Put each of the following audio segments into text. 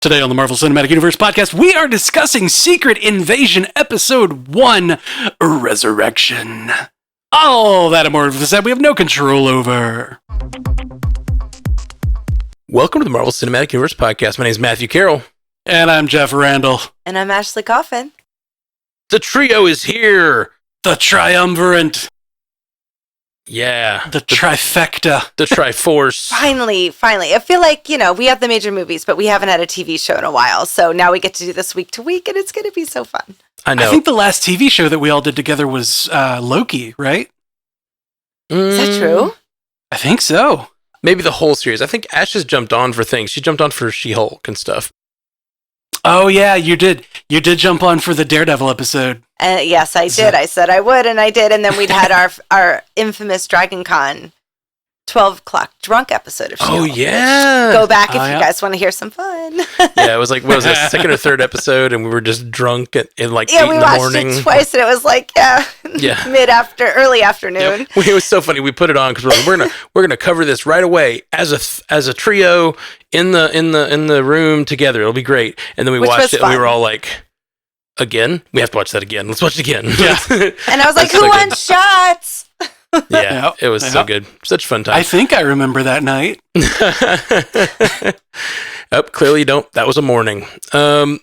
Today on the Marvel Cinematic Universe podcast, we are discussing Secret Invasion Episode 1, Resurrection. All that and more of that we have no control over. Welcome to the Marvel Cinematic Universe podcast. My name is Matthew Carroll. And I'm Jeff Randall. And I'm Ashley Coffin. The trio is here. The triumvirate. Yeah. The trifecta. The Triforce. Finally. I feel like, we have the major movies, but we haven't had a TV show in a while. So now we get to do this week to week, and it's going to be so fun. I know. I think the last TV show that we all did together was Loki, right? Is that true? I think so. Maybe the whole series. I think Ash has jumped on for things. She jumped on for She-Hulk and stuff. Oh, yeah, you did. You did jump on for the Daredevil episode. Yes, I did. I said I would, and I did. And then we'd had our infamous Dragon Con 12 o'clock drunk episode of She-Hulk. Oh, yeah. Go back if you guys want to hear some fun. Yeah, it was like, what was it, second or third episode, and we were just drunk in like 8 in the morning. Yeah, we watched it twice, and it was like, early afternoon. Yep. It was so funny. We put it on because we're gonna cover this right away as a trio in the room together. It'll be great. And then we watched it, and we were all like, again? We have to watch that again. Let's watch it again. Yeah. And I was like, who wants shots? Yeah, it was so good. Such a fun time. I think I remember that night. Oh, clearly you don't. That was a morning. Oh.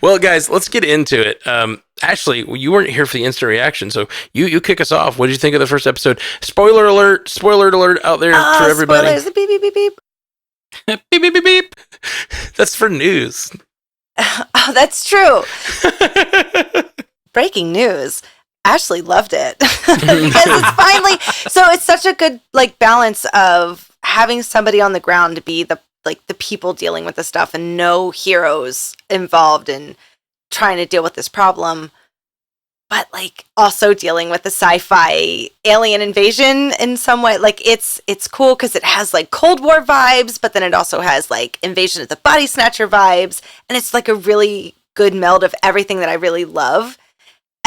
Well, guys, let's get into it. Ashley, you weren't here for the instant reaction, so you kick us off. What did you think of the first episode? Spoiler alert out there for everybody. Spoilers, beep, beep, beep, beep. Beep, beep, beep, beep. That's for news. Oh, that's true. Breaking news. Ashley loved it because it's finally it's such a good balance of having somebody on the ground to be the people dealing with the stuff and no heroes involved in trying to deal with this problem, but also dealing with the sci-fi alien invasion in some way. It's cool because it has Cold War vibes, but then it also has Invasion of the Body Snatcher vibes, and it's a really good meld of everything that I really love.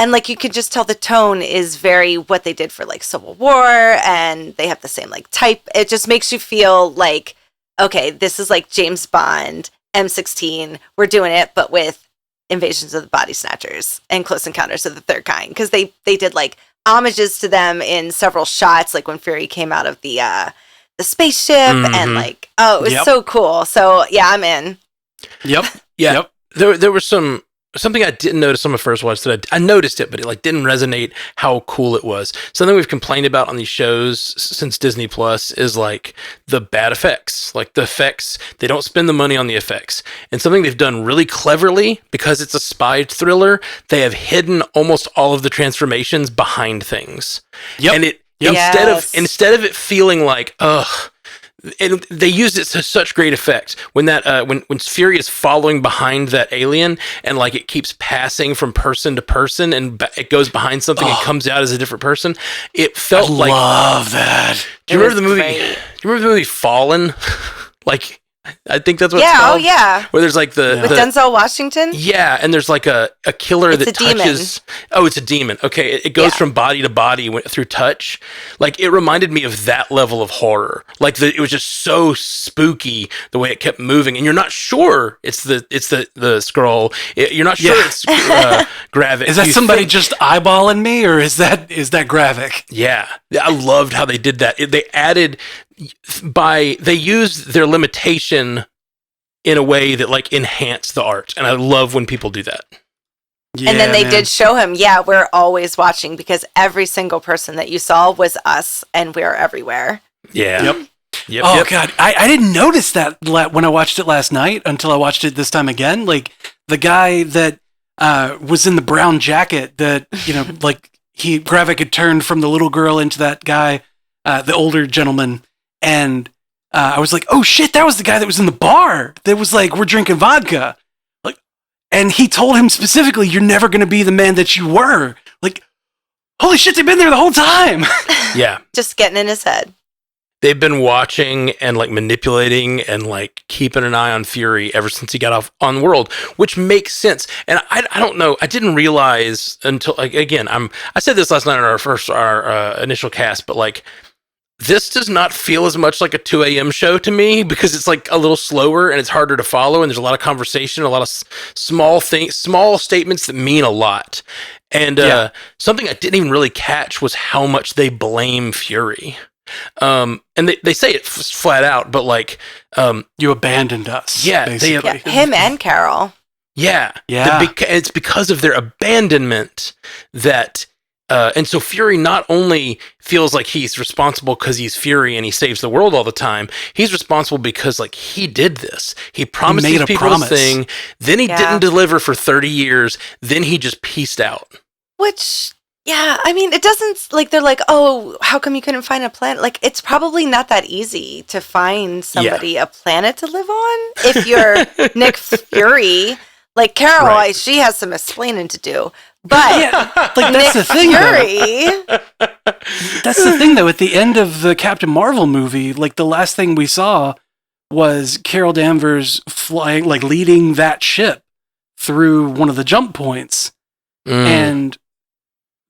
And you could just tell the tone is very what they did for Civil War, and they have the same type. It just makes you feel okay, this is James Bond, M16. We're doing it, but with Invasions of the Body Snatchers and Close Encounters of the Third Kind, because they did homages to them in several shots, when Fury came out of the spaceship, and it was so cool. So yeah, I'm in. Yep. Yeah. Yep. There was something I didn't notice on my first watch that I noticed it, but it didn't resonate how cool it was. Something we've complained about on these shows since Disney Plus is the bad effects. The effects, they don't spend the money on the effects. And something they've done really cleverly, because it's a spy thriller, they have hidden almost all of the transformations behind things. Yep. And instead of it feeling ugh, and they used it to such great effect when Fury is following behind that alien, and it keeps passing from person to person, and it goes behind something and comes out as a different person. It felt I love that. Do you remember the movie? Do you remember the movie Fallen? I think that's what it's called. Oh yeah. Where there's with Denzel Washington? Yeah, and there's a killer that touches. Demon. Oh, it's a demon. Okay, it goes from body to body through touch. It reminded me of that level of horror. It was just so spooky the way it kept moving, and you're not sure it's the Skrull. You're not sure it's Gravik. Is that somebody just eyeballing me, or is that Gravik? Yeah, I loved how they did that. They added. They used their limitation in a way that enhanced the art, and I love when people do that. Yeah, and then they did show him, we're always watching, because every single person that you saw was us, and we're everywhere. Yeah. Yep. Oh God, I didn't notice that when I watched it last night until I watched it this time again. The guy that was in the brown jacket that Gravik had turned from the little girl into that guy, the older gentleman. And I was like, oh shit, that was the guy that was in the bar. That was we're drinking vodka. And he told him specifically, you're never going to be the man that you were. Holy shit, they've been there the whole time. Yeah. Just getting in his head. They've been watching and manipulating and keeping an eye on Fury ever since he got off on World, which makes sense. And I don't know, I didn't realize until again, I said this last night on our initial cast, but this does not feel as much like a 2 a.m. show to me because it's like a little slower and it's harder to follow, and there's a lot of conversation, a lot of small statements that mean a lot. And something I didn't even really catch was how much they blame Fury. And they say it flat out, but like, you abandoned us. Yeah, him and Carol. Yeah. It's because of their abandonment that, and so Fury not only feels like he's responsible because he's Fury and he saves the world all the time, he's responsible because like he did this. He promised these people this thing, then he didn't deliver for 30 years, then he just peaced out. Which, yeah, I mean, it doesn't, like, they're like, oh, how come you couldn't find a planet? Like, it's probably not that easy to find somebody a planet to live on if you're Nick Fury. Like, Carol, she has some explaining to do. But like that's the thing. Fury, that's the thing, though. At the end of the Captain Marvel movie, like the last thing we saw was Carol Danvers flying, like leading that ship through one of the jump points, and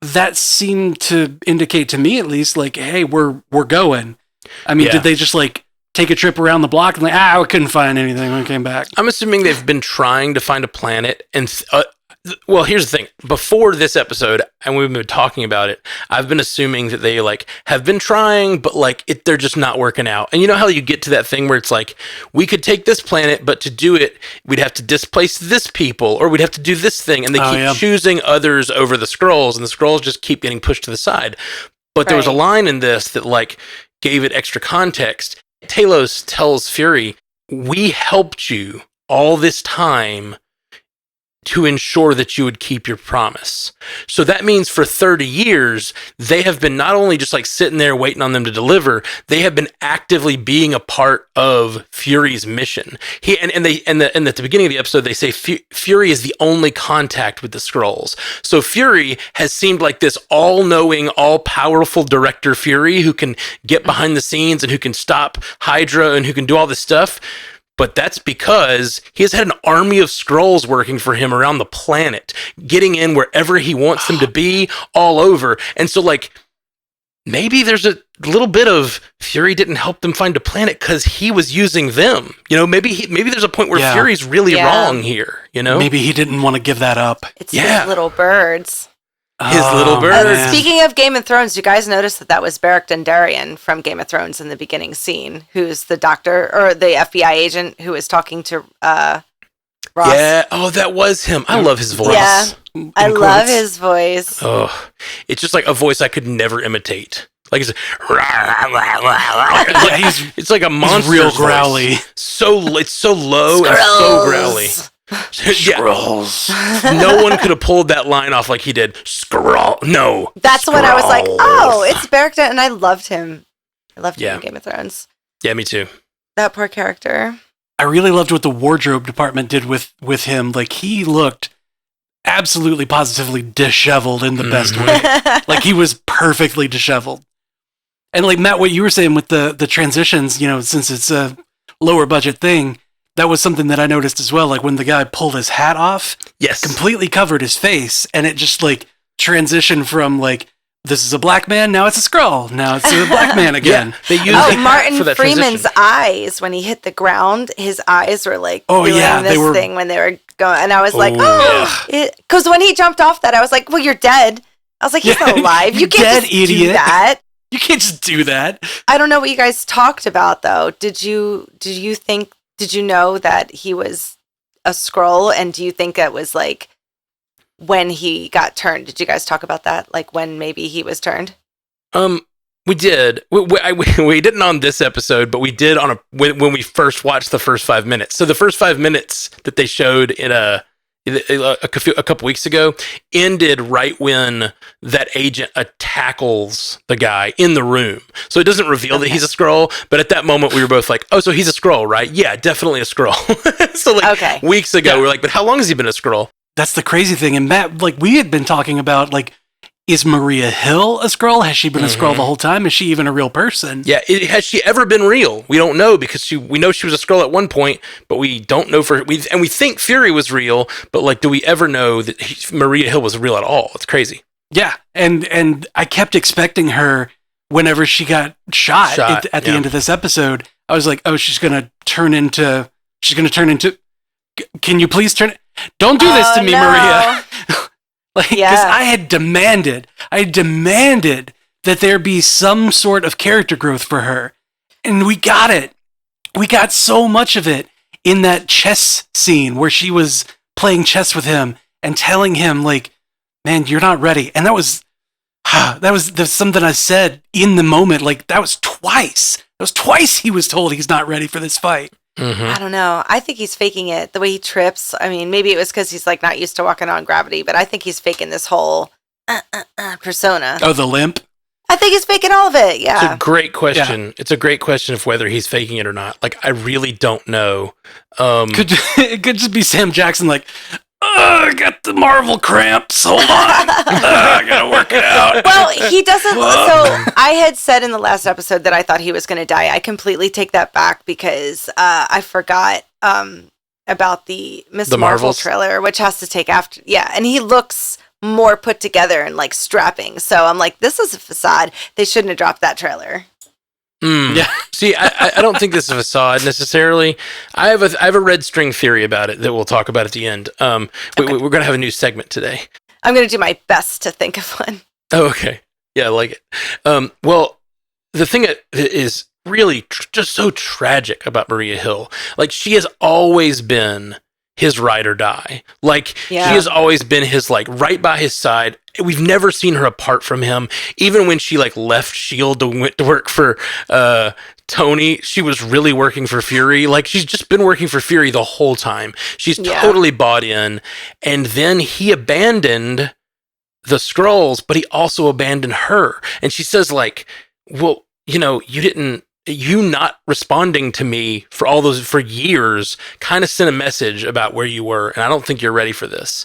that seemed to indicate to me, at least, like, hey, we're going. I mean, did they just like take a trip around the block and like, I couldn't find anything when I came back? I'm assuming they've been trying to find a planet, and well, here's the thing. Before this episode, and we've been talking about it, I've been assuming that they like have been trying, but like they're just not working out. And you know how you get to that thing where it's like, we could take this planet, but to do it, we'd have to displace this people, or we'd have to do this thing, and they keep choosing others over the Skrulls, and the Skrulls just keep getting pushed to the side. But there was a line in this that like gave it extra context. Talos tells Fury, "We helped you all this time to ensure that you would keep your promise." So that means for 30 years, they have been not only just like sitting there waiting on them to deliver, they have been actively being a part of Fury's mission. And at the beginning of the episode, they say Fury is the only contact with the Skrulls. So Fury has seemed like this all-knowing, all-powerful director Fury who can get behind the scenes and who can stop Hydra and who can do all this stuff. But that's because he has had an army of Skrulls working for him around the planet, getting in wherever he wants them to be, all over. And so, like, maybe there's a little bit of Fury didn't help them find a planet because he was using them. You know, maybe there's a point where Fury's really wrong here, you know? Maybe he didn't want to give that up. It's his little birds. His little birds. Speaking of Game of Thrones, you guys notice that was Beric Dondarrion from Game of Thrones in the beginning scene, who's the doctor or the FBI agent who is talking to Ross. Yeah, that was him. I love his voice. Yeah, I love his voice. Oh, it's just like a voice I could never imitate. Like it's like a monster. Real growly. It's so low and so growly. Skrulls. No one could have pulled that line off like he did. Skrull. No. That's when I was like, oh, it's Beric Dondarrion, and I loved him. I loved him in Game of Thrones. Yeah, me too. That poor character. I really loved what the wardrobe department did with him. Like, he looked absolutely positively disheveled in the best way. Like, he was perfectly disheveled. And like, Matt, what you were saying with the transitions, you know, since it's a lower budget thing, that was something that I noticed as well. Like when the guy pulled his hat off, completely covered his face, and it just like transitioned from like, this is a black man, now it's a Skrull, now it's a black man again. They used Martin Freeman's eyes when he hit the ground, his eyes were like doing this thing when they were going, and I was like, because when he jumped off that, I was like, well, you're dead. I was like, he's not alive. You can't just do that. You can't just do that. I don't know what you guys talked about though. Did you know that he was a Skrull, and do you think it was like when he got turned? Did you guys talk about that? Like when maybe he was turned? We did. We didn't on this episode, but we did when we first watched the first 5 minutes. So the first 5 minutes that they showed in a couple weeks ago ended right when that agent tackles the guy in the room. So it doesn't reveal that he's a Skrull, but at that moment we were both like, oh, so he's a Skrull, right? Yeah, definitely a Skrull. So like weeks ago we were like, but how long has he been a Skrull? That's the crazy thing. And Matt, like we had been talking about, like, is Maria Hill a Skrull? Has she been a Skrull the whole time? Is she even a real person? Yeah, has she ever been real? We don't know, because we know she was a Skrull at one point, but we don't know we think Fury was real, but like, do we ever know that Maria Hill was real at all? It's crazy. Yeah, and I kept expecting her whenever she got shot at the yeah. end of this episode, I was like, oh, she's going to turn into, can you please turn, don't do this to me, no. Maria. Like, because I had demanded that there be some sort of character growth for her. And we got it. We got so much of it in that chess scene where she was playing chess with him and telling him, like, man, you're not ready. And that was something I said in the moment. Like, that was twice. He was told he's not ready for this fight. Mm-hmm. I don't know. I think he's faking it. The way he trips. I mean, maybe it was because he's like not used to walking on gravity, but I think he's faking this whole persona. Oh, the limp? I think he's faking all of it. Yeah. It's a great question. Yeah. It's a great question of whether he's faking it or not. Like, I really don't know. It could just be Sam Jackson like, I got the Marvel cramps. Hold on. I gotta work it out. Well, he doesn't. So I had said in the last episode that I thought he was going to die. I completely take that back because I forgot about the Miss Marvel trailer, which has to take after. Yeah, and he looks more put together and like strapping. So I'm like, this is a facade. They shouldn't have dropped that trailer. Yeah. See, I don't think this is a facade necessarily. I have a red string theory about it that we'll talk about at the end. Okay. We're going to have a new segment today. I'm going to do my best to think of one. Oh, okay. Yeah, I like it. Well, the thing that is really just so tragic about Maria Hill, like, she has always been his ride or die. Like, she has always been his, like, right by his side. We've never seen her apart from him. Even when she, like, left S.H.I.E.L.D. and went to work for Tony, she was really working for Fury. Like, she's just been working for Fury the whole time. She's totally bought in. And then he abandoned the Skrulls, but he also abandoned her. And she says, like, well, you know, you not responding to me for years kind of sent a message about where you were, and I don't think you're ready for this.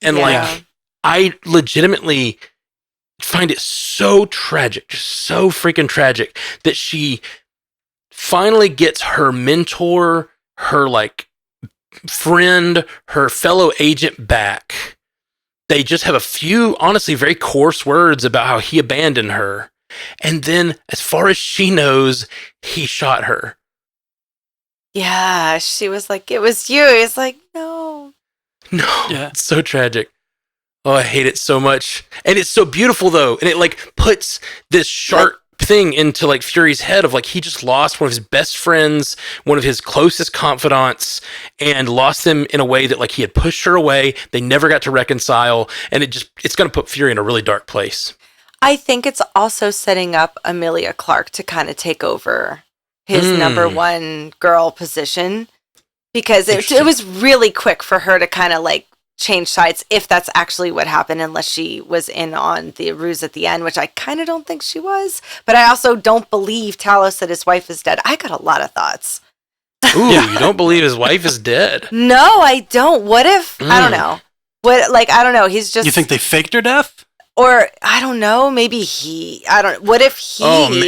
And like, I legitimately find it so tragic, just so freaking tragic, that she finally gets her mentor, her like friend, her fellow agent back. They just have a few, honestly, very coarse words about how he abandoned her. And then, as far as she knows, he shot her. Yeah, she was like, it was you. He was like, no. Yeah. It's so tragic. Oh, I hate it so much. And it's so beautiful, though. And it, like, puts this sharp thing into, like, Fury's head of, like, he just lost one of his best friends, one of his closest confidants, and lost them in a way that, like, he had pushed her away. They never got to reconcile. And it's going to put Fury in a really dark place. I think it's also setting up Emilia Clarke to kind of take over his number one girl position, because it was really quick for her to kind of like change sides, if that's actually what happened, unless she was in on the ruse at the end, which I kind of don't think she was. But I also don't believe Talos that his wife is dead. I got a lot of thoughts. Ooh, you don't believe his wife is dead? No, I don't. What if, I don't know. I don't know. He's just... You think they faked her death? Or, I don't know, maybe what if he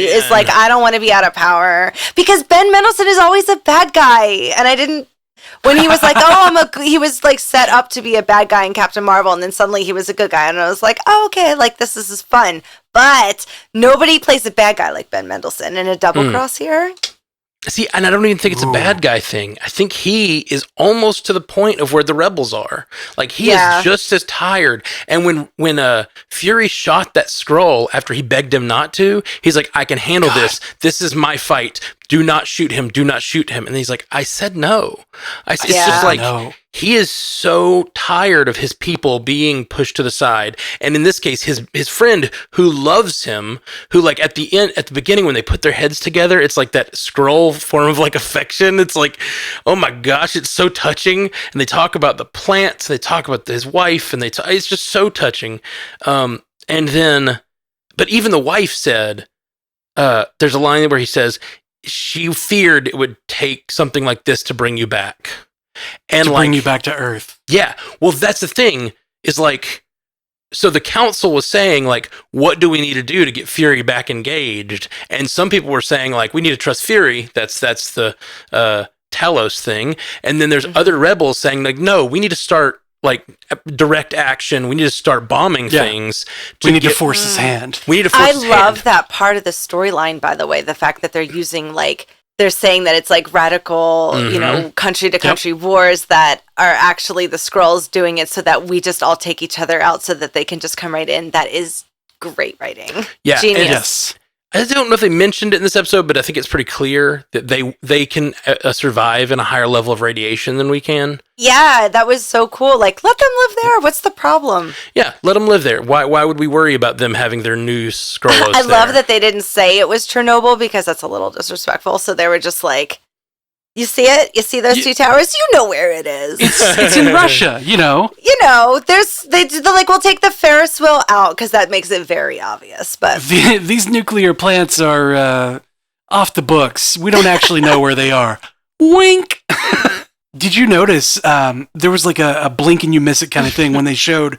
is like, I don't want to be out of power? Because Ben Mendelsohn is always a bad guy. And when he was like, he was like set up to be a bad guy in Captain Marvel, and then suddenly he was a good guy. And I was like, oh, okay, like this is fun. But nobody plays a bad guy like Ben Mendelsohn in a double cross here. See, and I don't even think it's a bad guy thing. I think he is almost to the point of where the rebels are. Like, he is just as tired. And when Fury shot that Skrull after he begged him not to, he's like, I can handle this. This is my fight. Do not shoot him. Do not shoot him. And he's like, I said no. It's just like, he is so tired of his people being pushed to the side. And in this case, his friend who loves him, who like at the beginning when they put their heads together, it's like that Skrull form of like affection. It's like, oh my gosh, it's so touching. And they talk about the plants, they talk about his wife, and it's just so touching. But even the wife said, there's a line where he says, she feared it would take something like this to bring you back. And to bring you back to Earth. Yeah. Well, that's the thing, is like, so the council was saying, like, what do we need to do to get Fury back engaged? And some people were saying, like, we need to trust Fury. That's the Talos thing. And then there's other rebels saying, like, no, we need to start, like direct action. We need to start bombing things. We need to force his hand. We need to force his hand. I love that part of the storyline, by the way, the fact that they're using like, they're saying that it's like radical, you know, country to country wars that are actually the Skrulls doing it so that we just all take each other out so that they can just come right in. That is great writing. Yeah. Genius. I don't know if they mentioned it in this episode, but I think it's pretty clear that they can survive in a higher level of radiation than we can. Yeah, that was so cool. Like, let them live there. What's the problem? Yeah, let them live there. Why would we worry about them having their new Skrullos I love that they didn't say it was Chernobyl because that's a little disrespectful. So they were just like, you see it? You see those two towers? You know where it is. It's in Russia, you know. They're like, we'll take the Ferris wheel out because that makes it very obvious. But These nuclear plants are off the books. We don't actually know where they are. Wink. Did you notice there was like a blink and you miss it kind of thing when they showed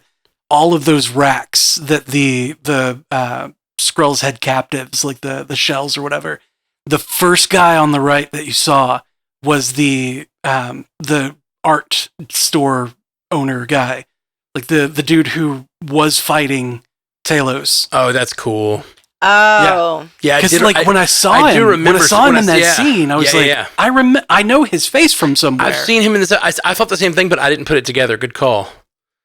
all of those racks that the Skrulls had captives, like the shells or whatever. The first guy on the right that you saw was the art store owner guy, like the dude who was fighting Talos. Oh, that's cool. oh, Yeah, Because when I saw him in that scene, I was I know his face from somewhere. I've seen him in this. I thought the same thing, but I didn't put it together. Good call.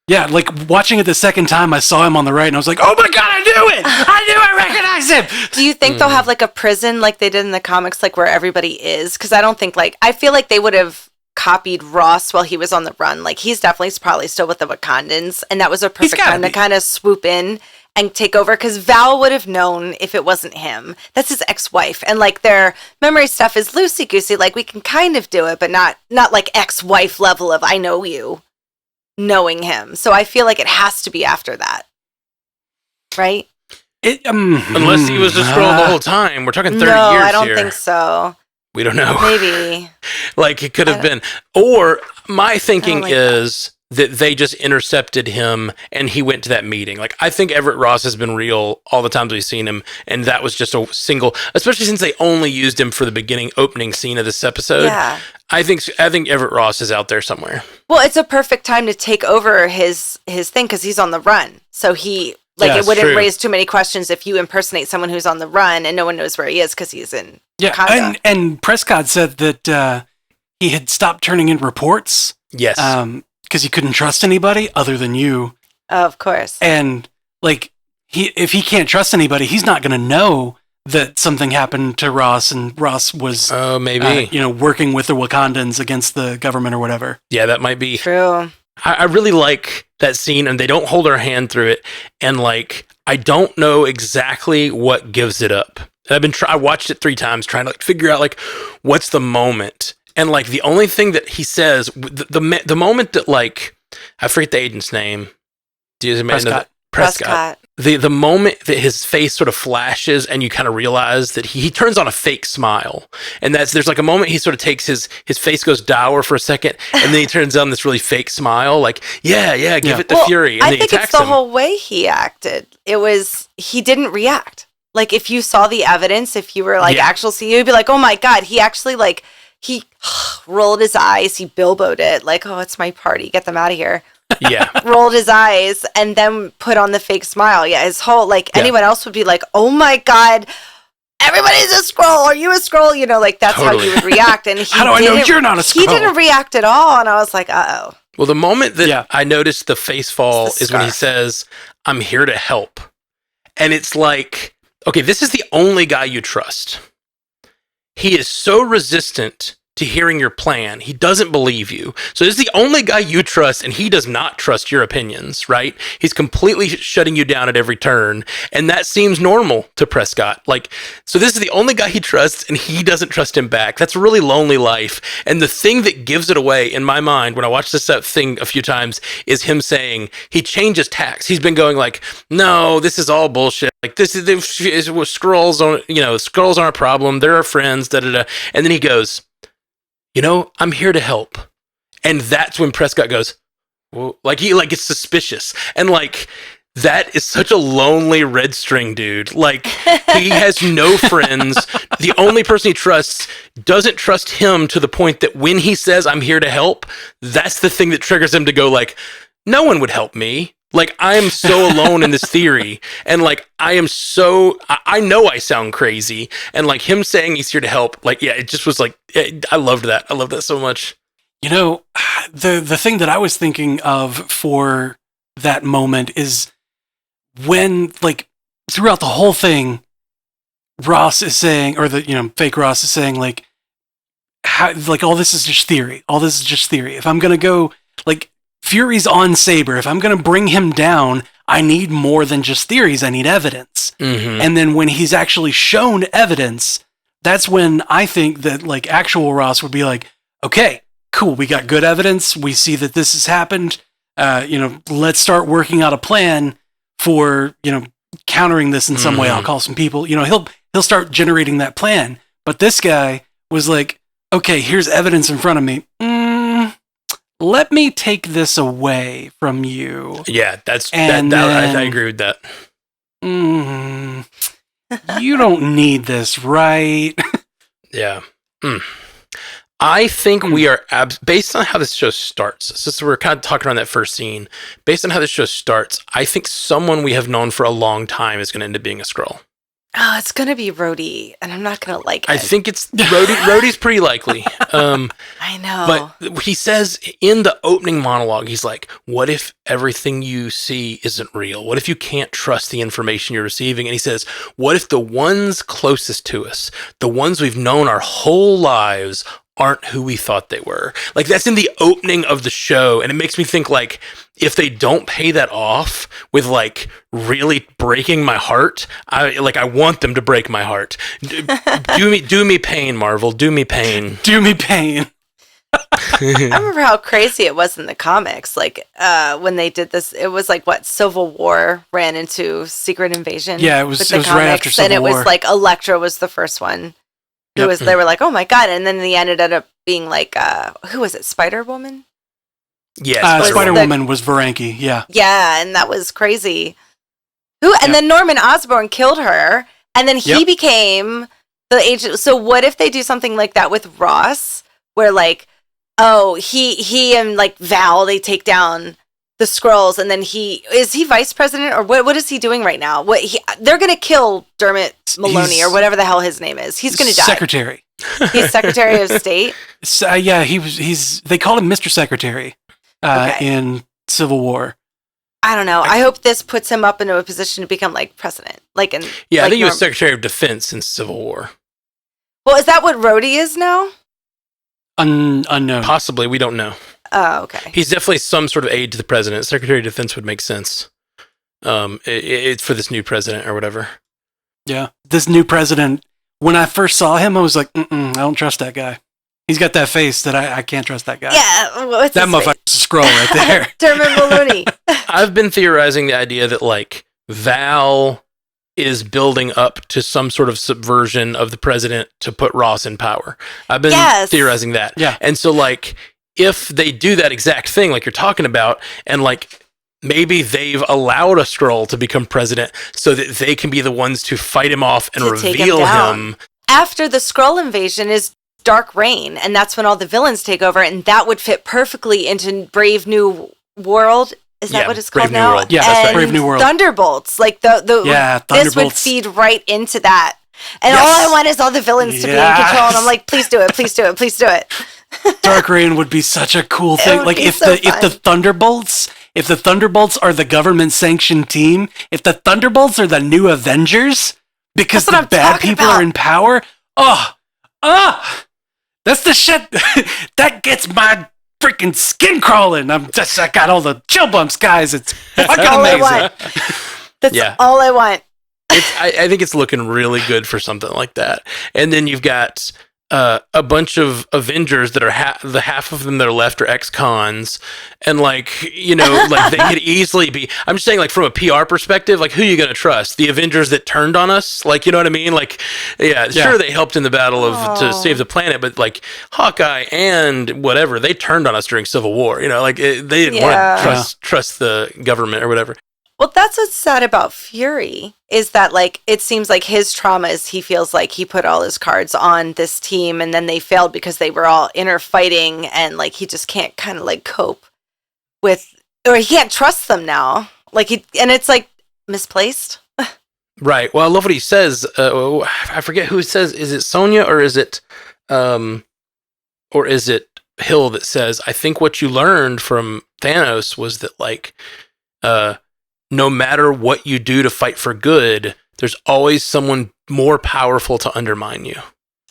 Yeah, like watching it the second time, I saw him on the right, and I was like, "Oh my god, I knew it! I recognize him!" do you think they'll have like a prison like they did in the comics, like where everybody is? Because I don't think I feel like they would have copied Ross while he was on the run. Like he's definitely probably still with the Wakandans, and that was a perfect time to kind of swoop in and take over. Because Val would have known if it wasn't him. That's his ex-wife, and like their memory stuff is loosey goosey. Like we can kind of do it, but not like ex-wife level of I know you. Knowing him, so I feel like it has to be after that, right? Unless he was a Skrull the whole time. We're talking 30 years here. I don't think so. We don't know. Maybe. Like it could have been. Or my thinking is that they just intercepted him and he went to that meeting. Like I think Everett Ross has been real all the times we've seen him, and that was just a single, especially since they only used him for the opening scene of this episode. Yeah. I think Everett Ross is out there somewhere. Well, it's a perfect time to take over his thing because he's on the run. So it wouldn't raise too many questions if you impersonate someone who's on the run and no one knows where he is because he's in Wakanda. And Prescott said that he had stopped turning in reports. Yes. Because he couldn't trust anybody other than you. Of course. And like if he can't trust anybody, he's not going to know that something happened to Ross, and Ross was maybe working with the Wakandans against the government or whatever. Yeah, that might be true. I really like that scene, and they don't hold our hand through it, and like I don't know exactly what gives it up. And I watched it 3 times trying to like figure out like what's the moment, and like the only thing that he says, the moment that like I forget the agent's name. Do you remember Prescott. The moment that his face sort of flashes and you kind of realize that he turns on a fake smile, and there's like a moment he sort of takes his face goes dour for a second, and then he turns on this really fake smile, like give it the fury, and I then think he attacks it's the him. whole way he acted. It was he didn't react. Like if you saw the evidence, if you were like actual CEO, you'd be like, oh my god, he actually like he rolled his eyes, he bilboed it, like oh it's my party, get them out of here. Yeah. Rolled his eyes and then put on the fake smile. Yeah, his whole anyone else would be like, "Oh my god, everybody's a Skrull. Are you a Skrull?" You know, like that's how you would react. And how do I know you're not a Skrull? He didn't react at all, and I was like, "Uh oh." Well, the moment that I noticed the face fall is when he scarf. says, "I'm here to help," and it's like, okay, this is the only guy you trust. He is so resistant to hearing your plan. He doesn't believe you. So this is the only guy you trust, and he does not trust your opinions, right? He's completely shutting you down at every turn, and that seems normal to Prescott. Like, so this is the only guy he trusts, and he doesn't trust him back. That's a really lonely life. And the thing that gives it away in my mind when I watch this thing a few times is him saying he changes tacks. He's been going like, no, this is all bullshit. Like this is Skrulls on, Skrulls aren't a problem. They're our friends. Da da da. And then he goes, I'm here to help. And that's when Prescott goes, well, like he like it's suspicious. And like that is such a lonely red string dude. Like he has no friends. The only person he trusts doesn't trust him to the point that when he says I'm here to help, that's the thing that triggers him to go like, no one would help me. Like, I am so alone in this theory. And, like, I know I sound crazy. And, like, him saying he's here to help, like, yeah, it just was like, I loved that. I loved that so much. You know, the thing that I was thinking of for that moment is when, like, throughout the whole thing, Ross is saying, or fake Ross is saying, like, how, like, all this is just theory. All this is just theory. If I'm going to go, like, Fury's on Saber. If I'm going to bring him down, I need more than just theories. I need evidence. Mm-hmm. And then when he's actually shown evidence, that's when I think that, like, actual Ross would be like, okay, cool, we got good evidence. We see that this has happened. Let's start working out a plan for, countering this in some way. I'll call some people. He'll start generating that plan. But this guy was like, okay, here's evidence in front of me. Let me take this away from you. Yeah, I agree with that. You don't need this, right? Yeah. I think we are, based on how this show starts, since we're kind of talking around that first scene, based on how this show starts, I think someone we have known for a long time is going to end up being a Skrull. Oh, it's going to be Rhodey, and I'm not going to like it. I think it's Rhodey. Rhodey's pretty likely. I know. But he says in the opening monologue, he's like, what if everything you see isn't real? What if you can't trust the information you're receiving? And he says, what if the ones closest to us, the ones we've known our whole lives, aren't who we thought they were? Like, that's in the opening of the show, and it makes me think, like, if they don't pay that off with, like, really breaking my heart, I want them to break my heart. Do me pain, Marvel. Do me pain. Do me pain. I remember how crazy it was in the comics. Like, when they did this, it was like, what, Civil War ran into Secret Invasion? Yeah, it was right after Civil War. And it was like Elektra was the first one. They were like, oh my god, and then they ended up being like, who was it, Spider-Woman? Yeah, Spider-Woman was Varanki, yeah. Yeah, and that was crazy. And then Norman Osborn killed her, and then he became the agent. So what if they do something like that with Ross, where, like, oh, he and, like, Val, they take down the Skrulls, and then is he vice president, or what is he doing right now? They're gonna kill Dermot Mulroney, or whatever the hell his name is. He's gonna die. Secretary. He's Secretary of State. Yeah, they called him Mr. Secretary in Civil War. I don't know. I hope this puts him up into a position to become, like, president. I think he was Secretary of Defense in Civil War. Well, is that what Rhodey is now? Unknown. Possibly, we don't know. Oh, okay. He's definitely some sort of aide to the president. Secretary of Defense would make sense. It's for this new president or whatever. Yeah, this new president. When I first saw him, I was like, I don't trust that guy. He's got that face that I can't trust that guy. Yeah, what's that motherfucker's a Skrull right there. Dermot Mulroney. I've been theorizing the idea that, like, Val is building up to some sort of subversion of the president to put Ross in power. I've been theorizing that. Yeah. And so, like, if they do that exact thing, like you're talking about, and, like, maybe they've allowed a Skrull to become president so that they can be the ones to fight him off and reveal him. After the Skrull invasion is Dark Reign, and that's when all the villains take over, and that would fit perfectly into Brave New World. Is that what it's called now? Yeah, that's right. Brave New World. Thunderbolts. Like, this would feed right into that. And all I want is all the villains to be in control, and I'm like, please do it, please do it, please do it. Dark Reign would be such a cool thing. Like, if the Thunderbolts are the government sanctioned team, if the Thunderbolts are the new Avengers because the bad people are in power, that's the shit that gets my freaking skin crawling. I got all the chill bumps, guys. It's fucking amazing. That's all I want. I think it's looking really good for something like that. And then you've got a bunch of Avengers that are the half of them that are left are ex-cons, and, like, like, they could easily be. I'm just saying, like, from a PR perspective, like, who are you gonna trust? The Avengers that turned on us, like, you know what I mean? Like, sure, they helped in the battle to save the planet, but, like, Hawkeye and whatever, they turned on us during Civil War. Like, they didn't want to trust the government or whatever. Well, that's what's sad about Fury, is that, like, it seems like his trauma is he feels like he put all his cards on this team, and then they failed because they were all inner fighting, and, like, he just can't kind of, like, cope with or he can't trust them now. Like and it's like misplaced. Right. Well, I love what he says. I forget who he says. Is it Sonya or is it Hill that says, I think what you learned from Thanos was that, like, no matter what you do to fight for good, there's always someone more powerful to undermine you.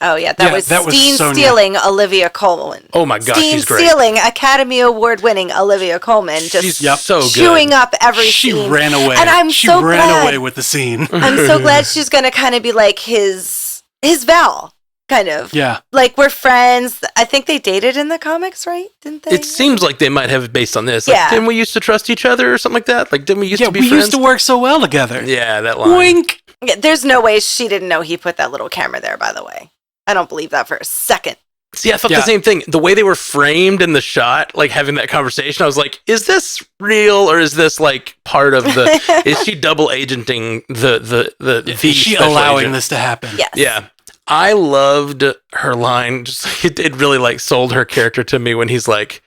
Oh, yeah. That was Steen Sonya. stealing Olivia Colman. Oh, my gosh, Steen she's great. stealing Academy Award-winning Olivia Colman. Just She's so good. chewing up every She scene. ran away. And I'm she so ran glad. away with the scene. I'm so glad she's going to kind of be like his Val, kind of. Yeah. Like, we're friends. I think they dated in the comics, right? Didn't they? It seems like they might have it based on this. Like, Yeah. didn't we used to trust each other or something like that? Like, didn't we used to be we friends? used to work so well together. Yeah, that line. Wink. Yeah, there's no way she didn't know he put that little camera there, by the way. I don't believe that for a second. See, I thought the same thing. The way they were framed in the shot, like having that conversation, I was like, is this real or is this like part of the, is she double agenting the Is she special allowing agent? this to happen? Yes. Yeah. I loved her line. Just it really like sold her character to me when he's like,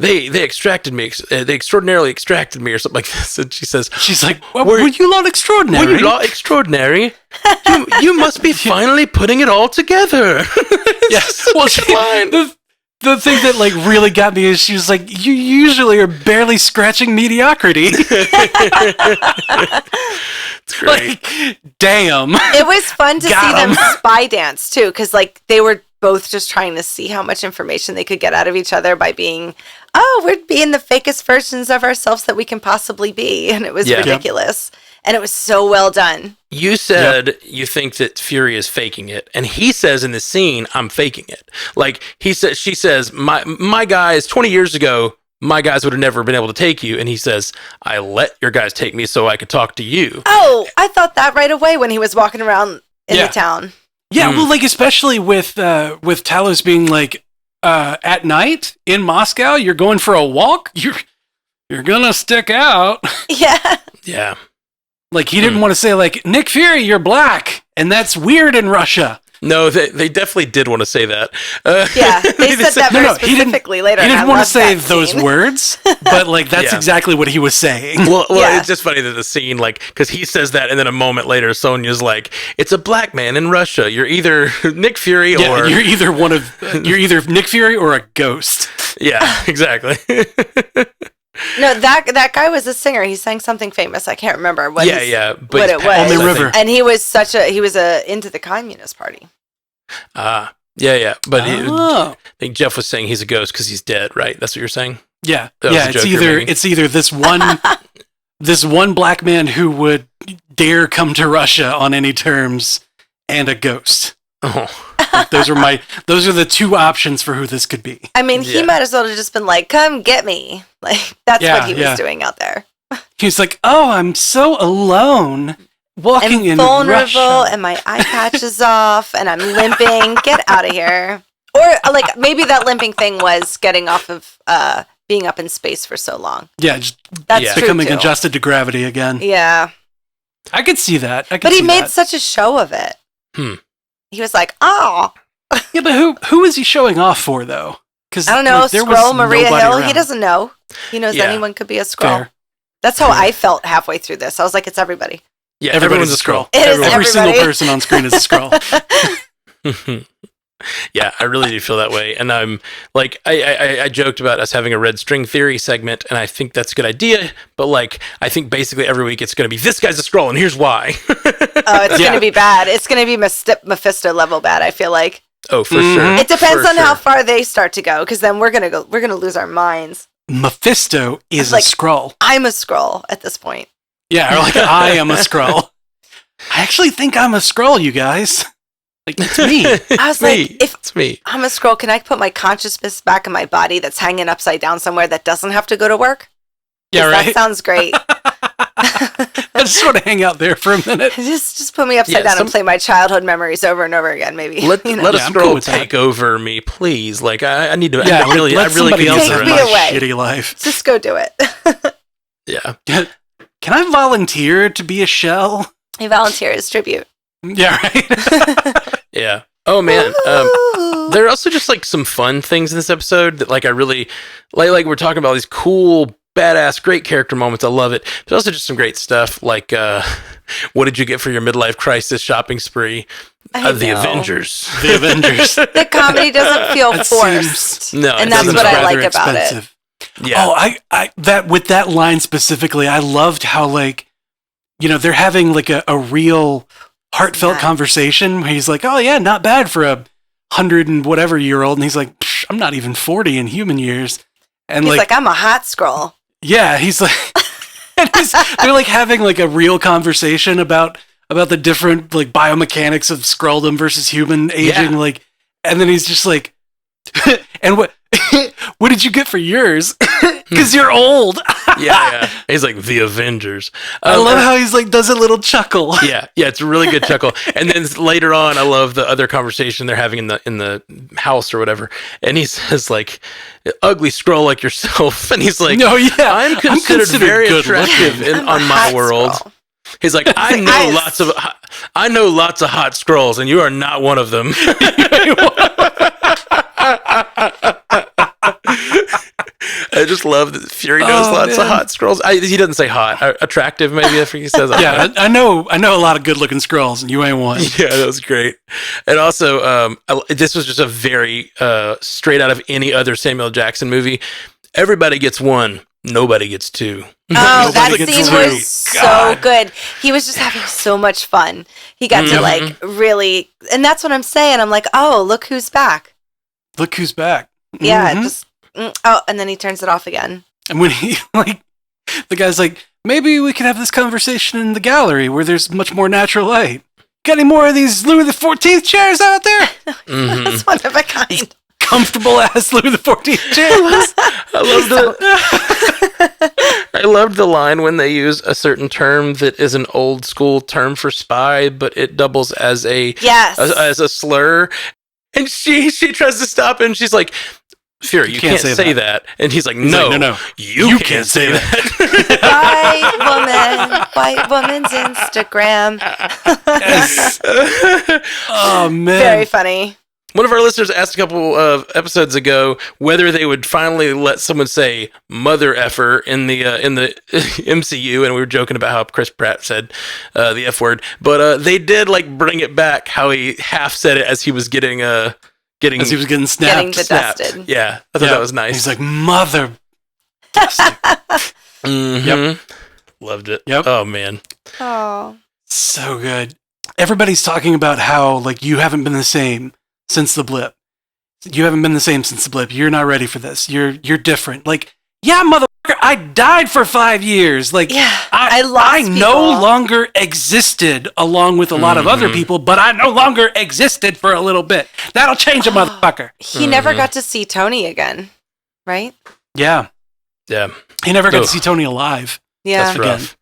they extracted me, they extraordinarily extracted me or something like this. And she's like, well, were you not extraordinary? Were you not extraordinary? you must be finally putting it all together. Yes. Well, the thing that like really got me is she was like, you usually are barely scratching mediocrity. It's great. Like, damn. It was fun to see Got them 'em. spy dance too, because like they were both just trying to see how much information they could get out of each other by being, we're being the fakest versions of ourselves that we can possibly be, and it was ridiculous, and it was so well done. You said you think that Fury is faking it, and he says in the scene, "I'm faking it." Like she says, "My guys, 20 years ago, my guys would have never been able to take you," and he says, "I let your guys take me so I could talk to you." Oh, I thought that right away when he was walking around in the town. Yeah, well, like especially with Talos being like, at night in Moscow, you're going for a walk. You're gonna stick out. Yeah. Yeah. Like he didn't want to say like, Nick Fury, you're black, and that's weird in Russia. No, they definitely did want to say that. Yeah, they said that very specifically later. He and didn't I want to loved say that those scene. words, but like that's exactly what he was saying. Well, Yeah. it's just funny that the scene, like, because he says that, and then a moment later, Sonya's like, "It's a black man in Russia. You're either Nick Fury or you're either Nick Fury or a ghost." yeah, exactly." No, that guy was a singer. He sang something famous. I can't remember what. But what he's it was. passed, Only I River. think. And he was into the Communist Party. Yeah. But Oh. I think Jeff was saying he's a ghost because he's dead, right? That's what you're saying. Yeah, That was yeah. the It's joke you're making. either this one black man who would dare come to Russia on any terms, and a ghost. Oh, Like, those are the two options for who this could be. I mean, he Yeah. might as well have just been like, "Come get me!" Like that's what he was doing out there. He's like, "Oh, I'm so alone, walking in I'm vulnerable, Russia." and my eye patch is off, and I'm limping. Get out of here! Or like maybe that limping thing was getting off of being up in space for so long. Yeah, just That's true becoming too. adjusted to gravity again. Yeah, I could see that. but he made such a show of it. He was like, "Oh, Yeah, but who is he showing off for though? Because I don't know, Skrull, Maria Hill." He doesn't know. He knows Yeah. anyone could be a Skrull. Fair. That's how I felt halfway through this. I was like, "It's everybody." yeah. Everybody's Everyone's a Skrull. It is Every everybody. single person on screen is a Skrull. Yeah, I really do feel that way, and I'm like, I joked about us having a red string theory segment, and I think that's a good idea. But like, I think basically every week it's going to be this guy's a Skrull, and here's why. Oh, it's going to be bad. It's going to be Mephisto level bad. I feel like Oh, for sure. it depends For on how sure. far they start to go, because then we're gonna lose our minds. Mephisto is Like- a Skrull. I'm a Skrull at this point. Yeah, or like I am a Skrull. I actually think I'm a Skrull, you guys. Like it's me. I was Me. like, if It's me. I'm a Skrull, can I put my consciousness back in my body that's hanging upside down somewhere that doesn't have to go to work? Yeah, 'Cause right. That sounds great. I just want to hang out there for a minute. just put me upside Yeah, down some- and play my childhood memories over and over again. Maybe Let you know? let a Yeah, I'm cool Skrull with that. take over me, please. Like I need to. Yeah, I really let could somebody use else a Take in me my reminder. away. shitty life. Just go do it. Yeah. Can I volunteer to be a shell? You volunteer as tribute. Yeah, right. Yeah. Oh man. Ooh. There are also just like some fun things in this episode that like I really like we're talking about these cool badass, great character moments. I love it. There's also just some great stuff like, what did you get for your midlife crisis shopping spree? The Avengers. The Avengers. The comedy doesn't feel That forced. seems- No, And it that's doesn't what I feel- like rather about it. expensive. Yeah. Oh, I that with that line specifically, I loved how like, they're having like a real heartfelt Yeah. conversation where he's like, "Oh yeah, not bad for 100 and whatever year old," and he's like, "Psh, "I'm not even 40 in human years," and He's like, I'm a hot scroll. yeah, he's like, they're like having like a real conversation about the different like biomechanics of Skrulldom versus human aging, Yeah. like, and then he's just like, and what what did you get for yours? Because you're old. yeah. He's like the Avengers. I love how he's like does a little chuckle. Yeah, it's a really good chuckle. And then later on, I love the other conversation they're having in the house or whatever. And he says like, "Ugly Skrull like yourself," and he's like, No, yeah, I'm considered very good attractive looking. I'm on a my hot world." scroll. He's like, I know lots of hot Skrulls, and you are not one of them. I just love that Fury knows lots of hot Skrulls. He doesn't say hot, attractive maybe. I think he says. Yeah, I know a lot of good looking Skrulls, and you ain't one. Yeah, that was great. And also, this was just a very straight out of any other Samuel Jackson movie. Everybody gets one, nobody gets two. Oh, that Nobody gets scene through. was so God. good. He was just having so much fun. He got to like really, and that's what I'm saying. I'm like, oh, look who's back. Look who's back. Yeah, Mhm. just oh, and then he turns it off again. And when he like, the guy's like, maybe we could have this conversation in the gallery where there's much more natural light. Got any more of these Louis XIV chairs out there? Mhm. That's one of a kind. Comfortable ass Louis XIV chairs. I loved the line when they use a certain term that is an old school term for spy, but it doubles as Yes. as a slur. And she tries to stop him. She's like, "Fury, you can't say that." And he's like, He's "No, like, no, you can't say that." White woman's Instagram. Yes. Oh man. Very funny. One of our listeners asked a couple of episodes ago whether they would finally let someone say "mother effer" in the MCU, and we were joking about how Chris Pratt said the F word, but they did like bring it back how he half said it as he was getting As he was getting snapped. Getting the dusted. Yeah, I thought that was nice. He's like, mother. Mhm. Yep. Loved it. Yep. Oh man. Oh. So good. Everybody's talking about how like you haven't been the same since the blip. You haven't been the same since the blip. You're not ready for this. You're different. Like, yeah, motherfucker, I died for 5 years. Like, Yeah, I lost I no people. longer existed along with a lot of other people, but I no longer existed for a little bit. That'll change a motherfucker. He never got to see Tony again, right? Yeah. Yeah. He never got Ugh. to see Tony alive. Yeah. That's rough.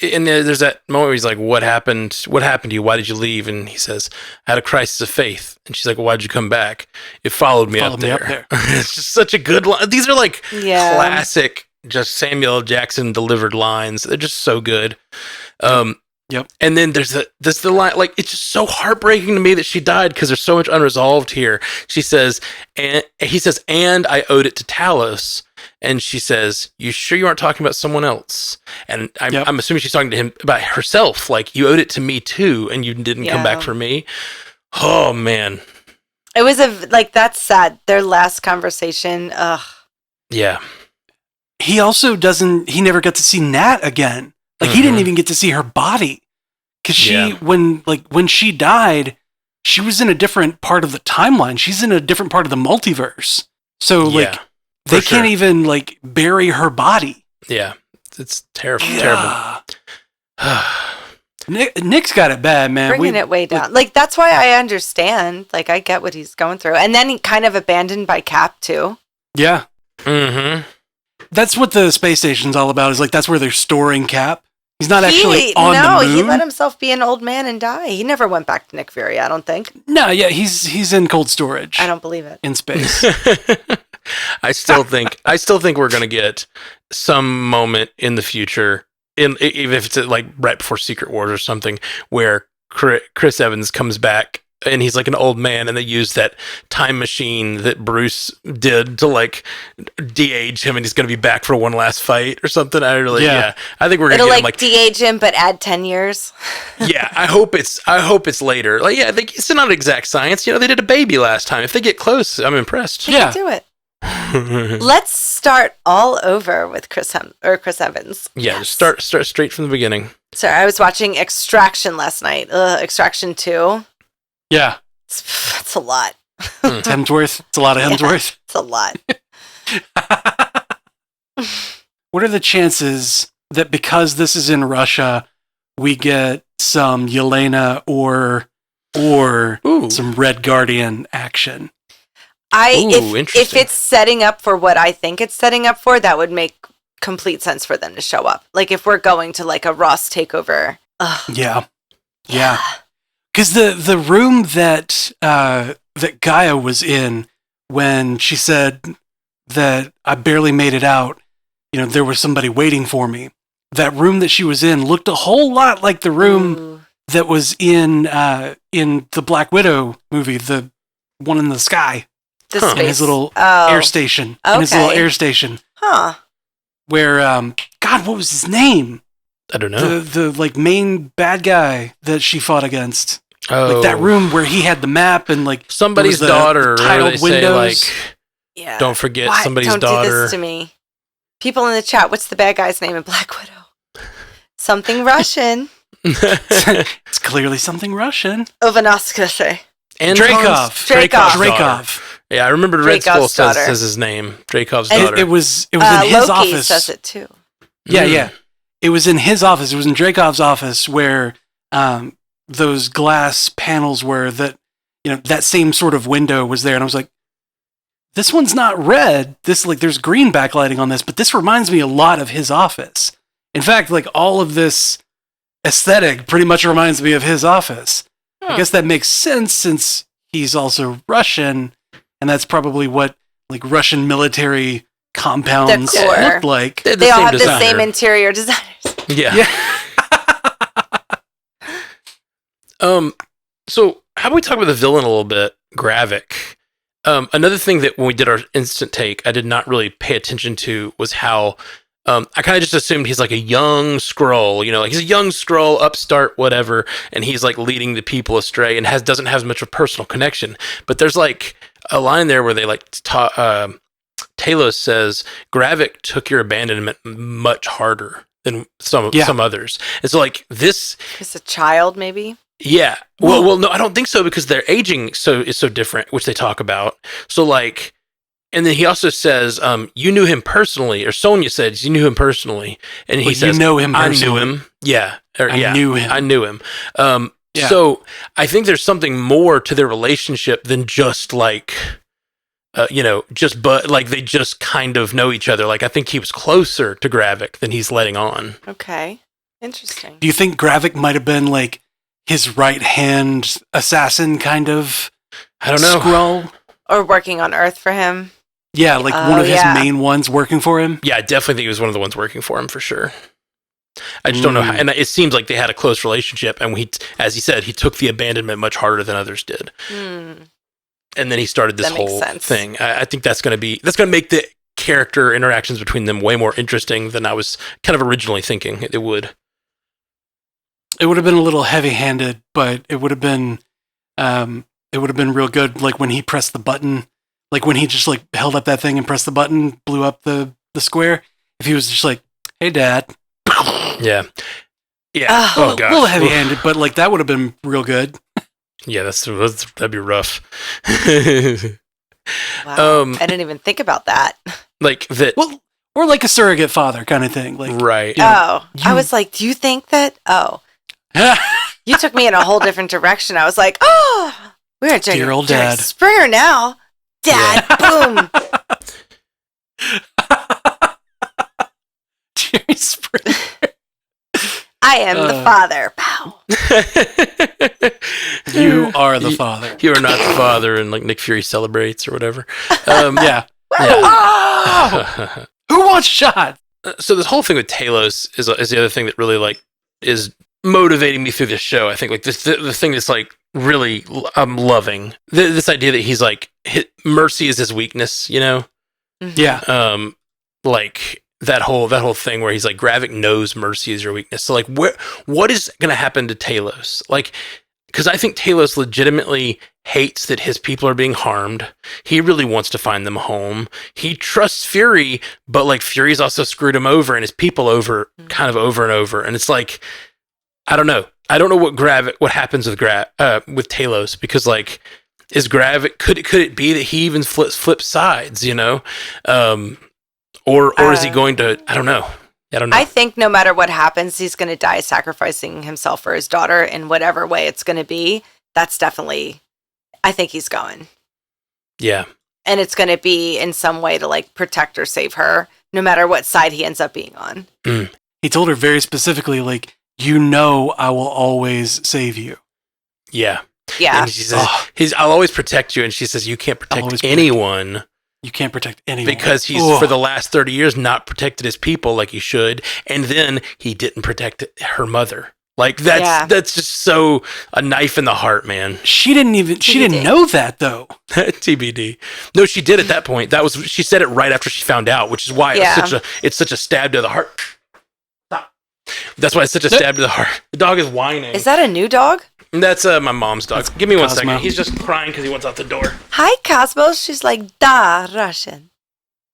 And there's that moment where he's like, "What happened? What happened to you? Why did you leave?" And he says, "I had a crisis of faith." And she's like, "Well, why'd you come back?" "It followed me up there." It's just such a good line. These are like Yeah. classic, just Samuel Jackson delivered lines. They're just so good. Yep. And then there's the line, like, it's just so heartbreaking to me that she died because there's so much unresolved here. She says, and he says, "And I owed it to Talos." And she says, "You sure you aren't talking about someone else?" And I'm assuming she's talking to him about herself. Like, "You owed it to me too, and you didn't come back for me." Oh man. It was that's sad. Their last conversation. Ugh. Yeah. He also he never got to see Nat again. Like, he didn't even get to see her body. Because when she died, she was in a different part of the timeline. She's in a different part of the multiverse. So, like, they can't even, like, bury her body. Yeah. It's terrible. Yeah. Nick's got it bad, man. Bringing it way down. Like, that's why I understand. Like, I get what he's going through. And then he kind of abandoned by Cap, too. Yeah. Mm-hmm. That's what the space station's all about, is, like, that's where they're storing Cap. He's not actually on the moon. He let himself be an old man and die. He never went back to Nick Fury, I don't think. No, yeah, he's in cold storage. I don't believe it. In space. I still think we're gonna get some moment in the future, even if it's like right before Secret Wars or something, where Chris Evans comes back and he's like an old man, and they use that time machine that Bruce did to like de-age him, and he's going to be back for one last fight or something. I think we're going to get him, like de-age him, but add 10 years. Yeah, I hope it's later. Like, yeah, it's not exact science. You know, they did a baby last time. If they get close, I'm impressed. They can do it. Let's start all over with Chris Evans. Yeah, just start straight from the beginning. Sorry, I was watching Extraction last night. Extraction 2. Yeah. It's a lot. Hemsworth. It's a lot of Hemsworth. It's a lot. What are the chances that because this is in Russia, we get some Yelena or some Red Guardian action? If it's setting up for what I think it's setting up for, that would make complete sense for them to show up. Like if we're going to like a Ross takeover. Yeah. Because the room that Gaia was in when she said that I barely made it out, you know, there was somebody waiting for me. That room that she was in looked a whole lot like the room that was in the Black Widow movie, the one in the sky. In his little air station. Okay. In his little air station. Huh. Where, God, what was his name? I don't know. The like main bad guy that she fought against. Oh. Like that room where he had the map and like somebody's daughter. Tiled windows. Say, like, don't forget somebody's don't daughter. Do this to me. People in the chat, what's the bad guy's name in Black Widow? Something Russian. It's clearly something Russian. Ovanovsky. Dracov. Yeah, I remember Red Skull says his name. Dracov's daughter. It was in his Loki office. says it too. Yeah. It was in his office. It was in Dracov's office where those glass panels were that, you know, that same sort of window was there. And I was like, this one's not red. This, like, there's green backlighting on this, but this reminds me a lot of his office. In fact, like, all of this aesthetic pretty much reminds me of his office. I guess that makes sense since he's also Russian, and that's probably what like Russian military compounds look like. They all have the same interior designers. Yeah. So how about we talk about the villain a little bit, Gravik? Another thing that when we did our instant take, I did not really pay attention to was how I kind of just assumed he's like a young Skrull, you know, like he's a young Skrull, upstart, whatever, and he's like leading the people astray and doesn't have as much of a personal connection. But there's like a line there where they like Talos says, Gravik took your abandonment much harder than some others. And so like this is a child, maybe? Yeah. Well, no, I don't think so because their aging is so different, which they talk about. So like, and then he also says, you knew him personally, or Sonya says you knew him personally. And he says, you know him I personally. knew him. Yeah. I knew him. I knew him. So I think there's something more to their relationship than just like, like they just kind of know each other. Like I think he was closer to Gravik than he's letting on. Okay. Interesting. Do you think Gravik might have been like his right-hand assassin kind of I don't know. Skrull? Or working on Earth for him? Yeah, like one of his main ones working for him? Yeah, I definitely think he was one of the ones working for him for sure. I just don't know how, and it seems like they had a close relationship, and as he said, he took the abandonment much harder than others did. And then he started this whole thing. I think that's going to make the character interactions between them way more interesting than I was kind of originally thinking it would. It would have been a little heavy-handed, but it would have been real good. Like when he pressed the button, like when he just like held up that thing and pressed the button, blew up the square. If he was just like, "Hey, Dad." Yeah. Oh gosh, a little heavy-handed, but like that would have been real good. Yeah, that'd be rough. Wow, I didn't even think about that. Like that. Well, or like a surrogate father kind of thing. Like, right. I was like, do you think that? Oh, you took me in a whole different direction. I was like, oh, we're at dear old Dad Springer now. Dad, boom. Jerry Springer. I am the father. Pow. You are the father. You are not the father, and like Nick Fury celebrates or whatever. Yeah. Who wants shots? So this whole thing with Talos is the other thing that really like is motivating me through this show. I think like the thing that's like really I'm loving this idea that he's like mercy is his weakness, you know? Yeah. Like that whole thing where he's like Gravik knows mercy is your weakness. So like what is going to happen to Talos? Like, because I think Talos legitimately hates that his people are being harmed. He really wants to find them home. He trusts Fury, but like Fury's also screwed him over and his people over kind of over and over. And it's like, I don't know. I don't know what happens with with Talos, because like is Gravik could it be that he even flips sides, you know? Or is he going to I don't know. I think no matter what happens, he's going to die sacrificing himself for his daughter in whatever way it's going to be. That's definitely, I think he's going. Yeah. And it's going to be in some way to like protect or save her, no matter what side he ends up being on. He told her very specifically, like, you know, I will always save you. Yeah. Yeah. And she says, I'll always protect you. And she says, you can't protect anyone. You can't protect anyone. Because he's, for the last 30 years, not protected his people like he should. And then he didn't protect her mother. Like, that's just so a knife in the heart, man. She didn't know that, though. TBD. No, she did at that point. She said it right after she found out, which is why it's such a stab to the heart. Stop. That's why it's such a stab to the heart. The dog is whining. Is that a new dog? That's my mom's dog. Give me 1 second. He's just crying because he wants out the door. Hi, Cosmo. She's like, da, Russian.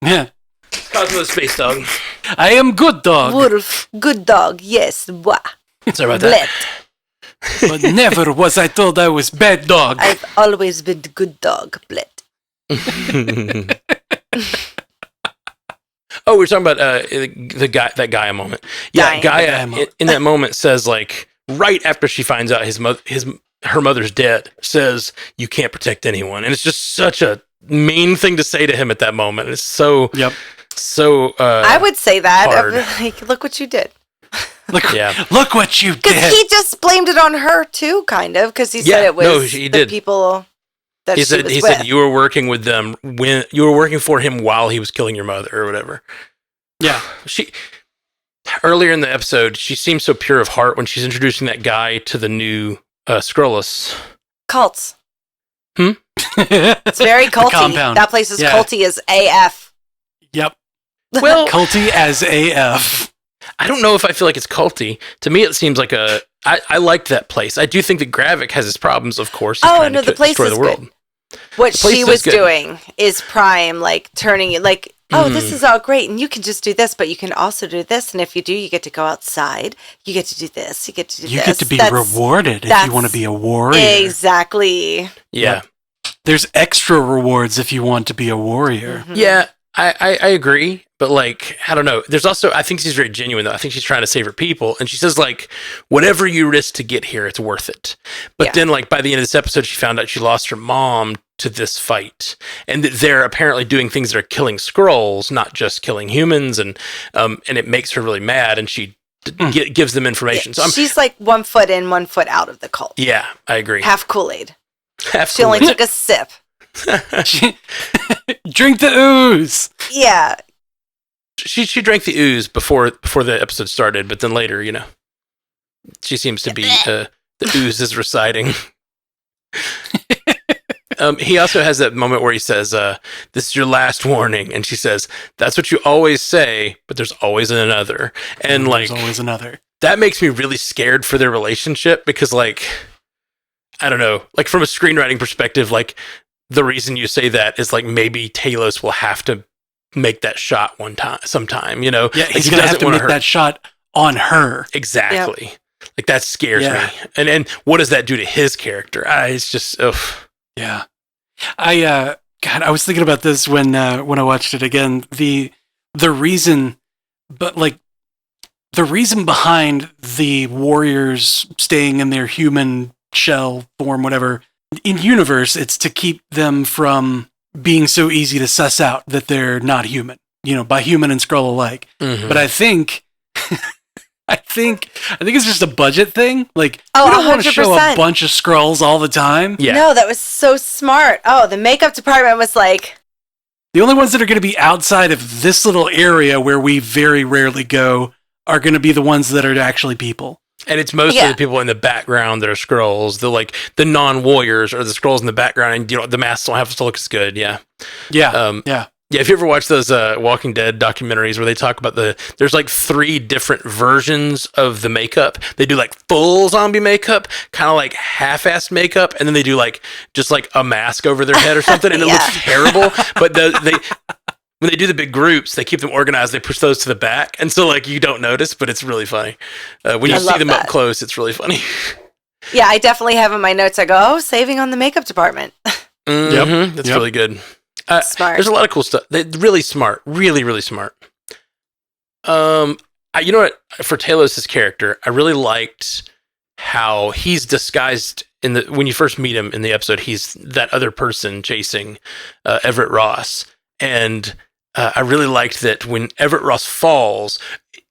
Yeah. Cosmo's space dog. I am good dog. Wolf, good dog. Yes. Wah. Sorry about that. But never was I told I was bad dog. I've always been good dog. Blit. Oh, we're talking about that Gaia moment. Yeah, Gaia in that moment says like, right after she finds out her mother's dead, says you can't protect anyone, and it's just such a mean thing to say to him at that moment. It's so I would say that hard. Like, look what you did. Look what you did. Because he just blamed it on her too, kind of, because he said it was the people that he said you were working with them when you were working for him while he was killing your mother or whatever. Yeah, earlier in the episode, she seems so pure of heart when she's introducing that guy to the new Skrullus. Cults. It's very culty. That place is culty as AF. Yep. Well, culty as AF. I don't know if I feel like it's culty. To me, it seems like I liked that place. I do think that Gravik has his problems, of course. The place is good. What she was doing is prime, like turning it like, this is all great, and you can just do this, but you can also do this, and if you do, you get to go outside. You get to do this. You get to do this. You get to be rewarded if you want to be a warrior. Exactly. Yeah. There's extra rewards if you want to be a warrior. Mm-hmm. Yeah, I agree. But like, I don't know. There's also, I think she's very genuine though. I think she's trying to save her people. And she says like, whatever you risk to get here, it's worth it. But then like by the end of this episode, she found out she lost her mom to this fight. And that they're apparently doing things that are killing Skrulls, not just killing humans. And it makes her really mad. And she gives them information. So she's like 1 foot in, 1 foot out of the cult. Yeah, I agree. Half Kool-Aid. She only took a sip. Drink the ooze. Yeah. She drank the ooze before the episode started, but then later, you know, she seems to be the ooze is reciting. He also has that moment where he says, "This is your last warning," and she says, "That's what you always say, but there's always another." And like, there's always another. That makes me really scared for their relationship because, like, I don't know, like from a screenwriting perspective, like the reason you say that is like maybe Talos will have to make that shot sometime, you know? Yeah, he's going to have to make that shot on her. Exactly. Yep. Like that scares me. And what does that do to his character? It's just, ugh. Yeah. I was thinking about this when I watched it again. The reason behind the warriors staying in their human shell form, whatever, in universe, it's to keep them from being so easy to suss out that they're not human, you know, by human and Skrull alike. Mm-hmm. But I think it's just a budget thing. Like, we don't want to show a bunch of Skrulls all the time. Yeah. No, that was so smart. Oh, the makeup department was like, the only ones that are going to be outside of this little area where we very rarely go are going to be the ones that are actually people. And it's mostly the people in the background that are Skrulls. The non-warriors are the Skrulls in the background, and the masks don't have to look as good. Yeah. Yeah. Yeah, if you ever watch those Walking Dead documentaries where they talk about there's like 3 different versions of the makeup. They do like full zombie makeup, kind of like half-assed makeup, and then they do like just like a mask over their head or something, and it looks terrible. But when they do the big groups, they keep them organized. They push those to the back, and so like you don't notice, but it's really funny. When you see them up close, it's really funny. Yeah, I definitely have in my notes. I go, saving on the makeup department. Mm-hmm. That's really good. Smart. There's a lot of cool stuff. They're really smart. Really, really smart. You know what? For Talos' character, I really liked how he's disguised when you first meet him in the episode. He's that other person chasing Everett Ross, and I really liked that when Everett Ross falls.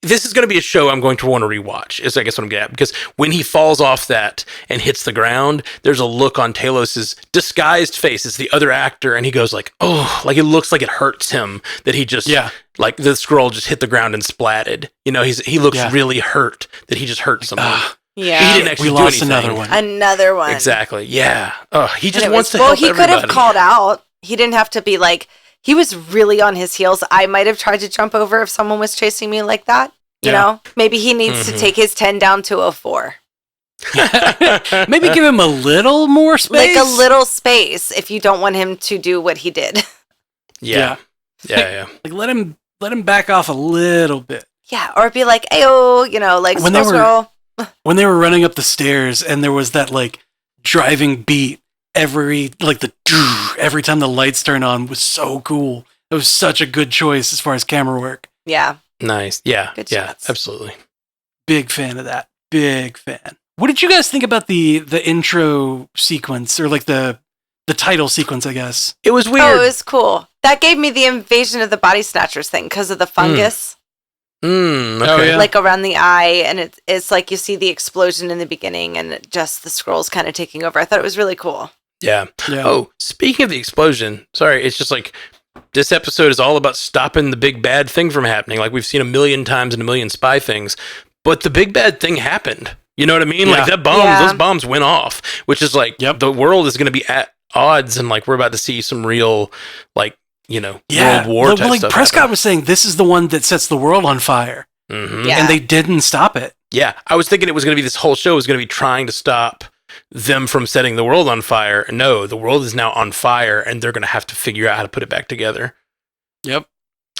This is going to be a show I'm going to want to rewatch, is I guess what I'm getting at. Because when he falls off that and hits the ground, there's a look on Talos's disguised face. It's the other actor, and he goes like, oh, like it looks like it hurts him that he just, like the Skrull just hit the ground and splatted. You know, he looks really hurt that he just hurt someone. Yeah. He didn't actually do anything. Another one. Exactly, yeah. He just wants to help everybody. Well, he could have called out. He didn't have to be like... He was really on his heels. I might have tried to jump over if someone was chasing me like that. You know? Maybe he needs to take his 10 down to a 4. Maybe give him a little more space. Like a little space if you don't want him to do what he did. Yeah. Like let him back off a little bit. Yeah, or be like, ayo, you know, like when they were running up the stairs and there was that like driving beat every time the lights turn on was so cool. It was such a good choice as far as camera work. Yeah. Nice. Yeah. Good yeah. shots. Absolutely. Big fan of that. Big fan. What did you guys think about the intro sequence or like the title sequence? I guess it was weird. Oh, it was cool. That gave me the Invasion of the Body Snatchers thing because of the fungus. Okay. Oh, yeah. Like around the eye, and it's like you see the explosion in the beginning, and just the Skrulls kind of taking over. I thought it was really cool. Yeah. Oh, speaking of the explosion, sorry, it's just like this episode is all about stopping the big bad thing from happening. Like we've seen a million times in a million spy things, but the big bad thing happened. You know what I mean? Like that bomb, those bombs went off, which is like the world is going to be at odds, and like we're about to see some real, like, you know, World War type like stuff Prescott happen. was saying, this is the one that sets the world on fire, and they didn't stop it. Yeah, I was thinking it was going to be this whole show was going to be trying to stop them from setting the world on fire. No, the world is now on fire, and they're going to have to figure out how to put it back together. Yep.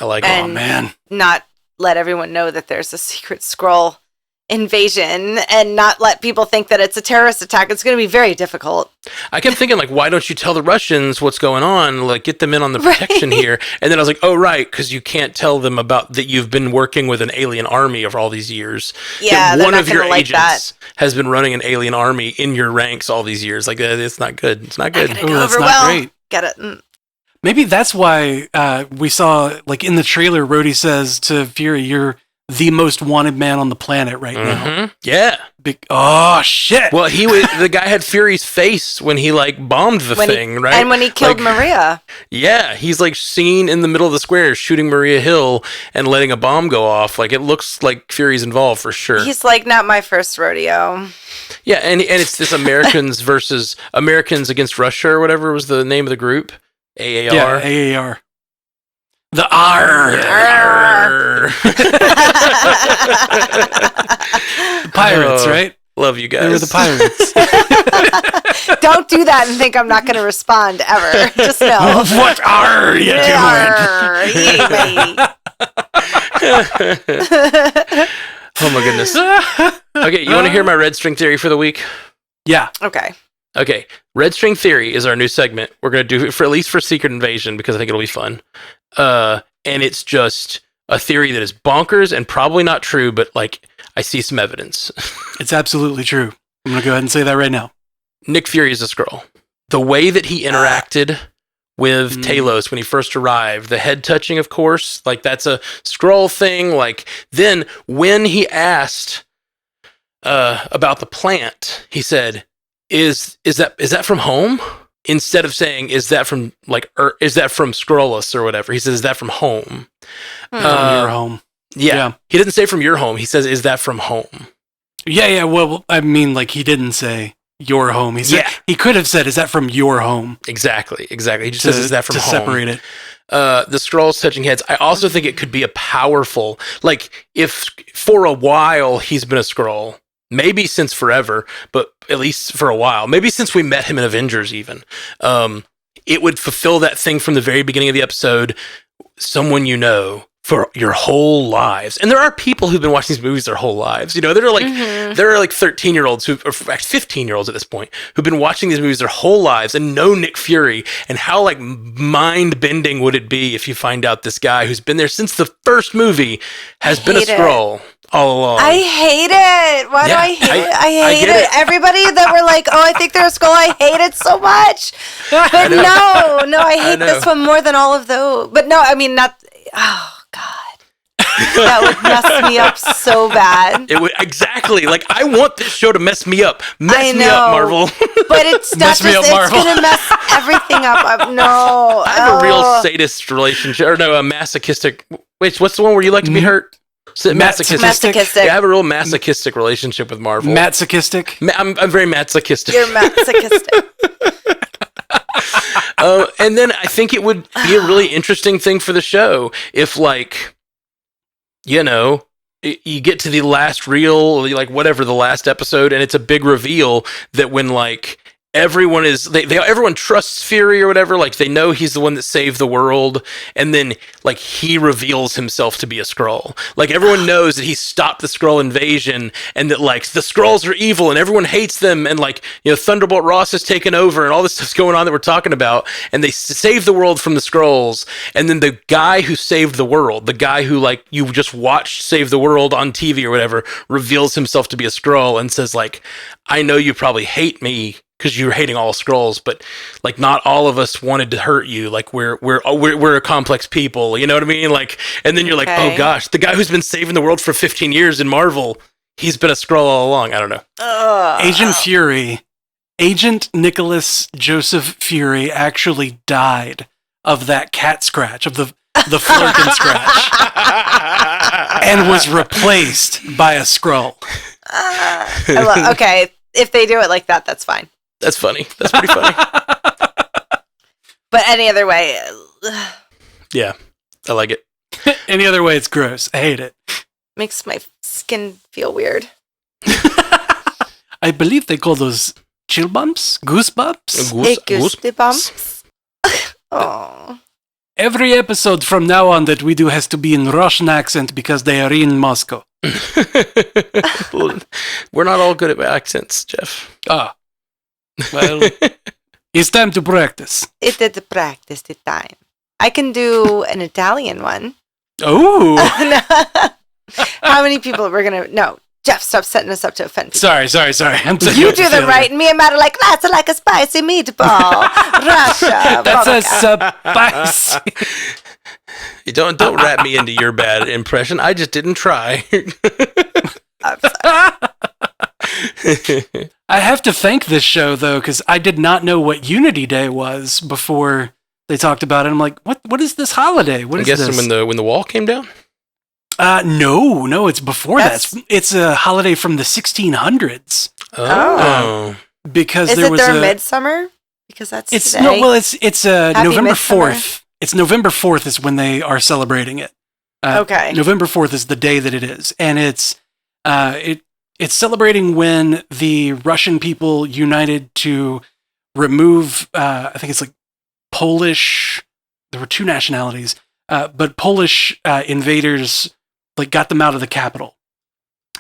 I like it. Oh, man. Not let everyone know that there's a secret Skrull invasion and not let people think that it's a terrorist attack. It's going to be very difficult. I kept thinking, like, why don't you tell the Russians what's going on? Like, get them in on the protection here. And then I was like, oh, right, because you can't tell them about that you've been working with an alien army over all these years. Yeah, that one of your agents has been running an alien army in your ranks all these years. Like, it's not good. It's not good. That's not great. Get it. Maybe that's why we saw, like, in the trailer, Rhodey says to Fury, you're the most wanted man on the planet right now. Yeah. Oh, shit. Well, the guy had Fury's face when he, like, bombed the thing, right? And when he killed Maria. Yeah, he's, like, seen in the middle of the square shooting Maria Hill and letting a bomb go off. Like, it looks like Fury's involved for sure. He's like, not my first rodeo. Yeah, and it's this Americans versus Americans against Russia or whatever was the name of the group. AAR. Yeah, AAR. The R. The pirates, right? Love you guys. They were the pirates. Don't do that and think I'm not going to respond ever. Just know. What are you doing? Oh my goodness. Okay, you want to hear my red string theory for the week? Yeah. Okay. Red string theory is our new segment. We're going to do it for at least for Secret Invasion because I think it'll be fun. And it's just a theory that is bonkers and probably not true, but like I see some evidence. It's absolutely true. I'm going to go ahead and say that right now. Nick Fury is a Skrull. The way that he interacted with Talos when he first arrived, the head touching, of course, like that's a Skrull thing. Like then when he asked about the plant, he said, "Is that from home?" Instead of saying, "Is that from is that from Skrullus or whatever?" He says, "Is that from home?" From your home. Yeah. He doesn't say from your home. He says, "Is that from home?" Yeah. Well, I mean, like, he didn't say your home. He could have said, "Is that from your home?" Exactly. He just says, "Is that from to home?" separate it. The Skrulls touching heads. I also think it could be a powerful, like, if for a while he's been a Skrull, maybe since forever, but at least for a while, maybe since we met him in Avengers even, it would fulfill that thing from the very beginning of the episode, someone you know for your whole lives. And there are people who've been watching these movies their whole lives. You know, there are like 13-year-olds or 15-year-olds at this point who've been watching these movies their whole lives and know Nick Fury. And how like mind-bending would it be if you find out this guy who's been there since the first movie has been a Skrull all along? I hate it. Why do I hate it? I hate it. Everybody that were like, "Oh, I think they're a Skrull," I hate it so much. But no, I hate this one more than all of those. But no, I mean, not. Oh God, that would mess me up so bad. It would exactly. Like, I want this show to mess me up. Mess me up, Marvel. But it's not just. It's gonna mess everything up. No, I have a real sadist relationship, or no, a masochistic. Wait, what's the one where you like to be hurt? Masochistic. Yeah, I have a real masochistic relationship with Marvel. Masochistic? I'm very masochistic. You're masochistic. And then I think it would be a really interesting thing for the show if, like, you know, you get to the last reel, like whatever, the last episode, and it's a big reveal that when, like, everyone trusts Fury or whatever, like they know he's the one that saved the world, and then like he reveals himself to be a Skrull. Like everyone knows that he stopped the Skrull invasion and that like the Skrulls are evil and everyone hates them, and like, you know, Thunderbolt Ross has taken over and all this stuff's going on that we're talking about, and they save the world from the Skrulls, and then the guy who saved the world, the guy who like you just watched save the world on TV or whatever, reveals himself to be a Skrull and says like, "I know you probably hate me because you're hating all Skrulls, but like not all of us wanted to hurt you. Like we're a complex people, you know what I mean? Like, and then you're like, oh gosh, the guy who's been saving the world for 15 years in Marvel, he's been a Skrull all along. I don't know. Agent Fury, Agent Nicholas Joseph Fury actually died of that cat scratch, of the Flurkin scratch, and was replaced by a Skrull. Okay, if they do it like that, that's fine. That's funny. That's pretty funny. But any other way... Yeah, I like it. Any other way, it's gross. I hate it. Makes my skin feel weird. I believe they call those chill bumps? Goosebumps? Goosebumps. Oh. Every episode from now on that we do has to be in Russian accent because they are in Moscow. We're not all good at accents, Jeff. Well, it's time to practice. It is practice the time. I can do an Italian one. Oh. How many people we're going to... No, Jeff, stop setting us up to offend people. Sorry. You do them right, and me and Matt are like, that's like a spicy meatball. Russia. That's a spicy... Don't wrap me into your bad impression. I just didn't try. I'm sorry. I have to thank this show, though, because I did not know what Unity Day was before they talked about it. I'm like, what is this holiday? What is this? I guess when the wall came down? No, it's before that. It's a holiday from the 1600s. Oh. Because is it their midsummer? Because that's today. No, well, it's November midsummer. 4th. It's November 4th is when they are celebrating it. Okay. November 4th is the day that it is. And it's celebrating when the Russian people united to remove, I think it's like Polish, there were two nationalities, but Polish invaders like got them out of the capital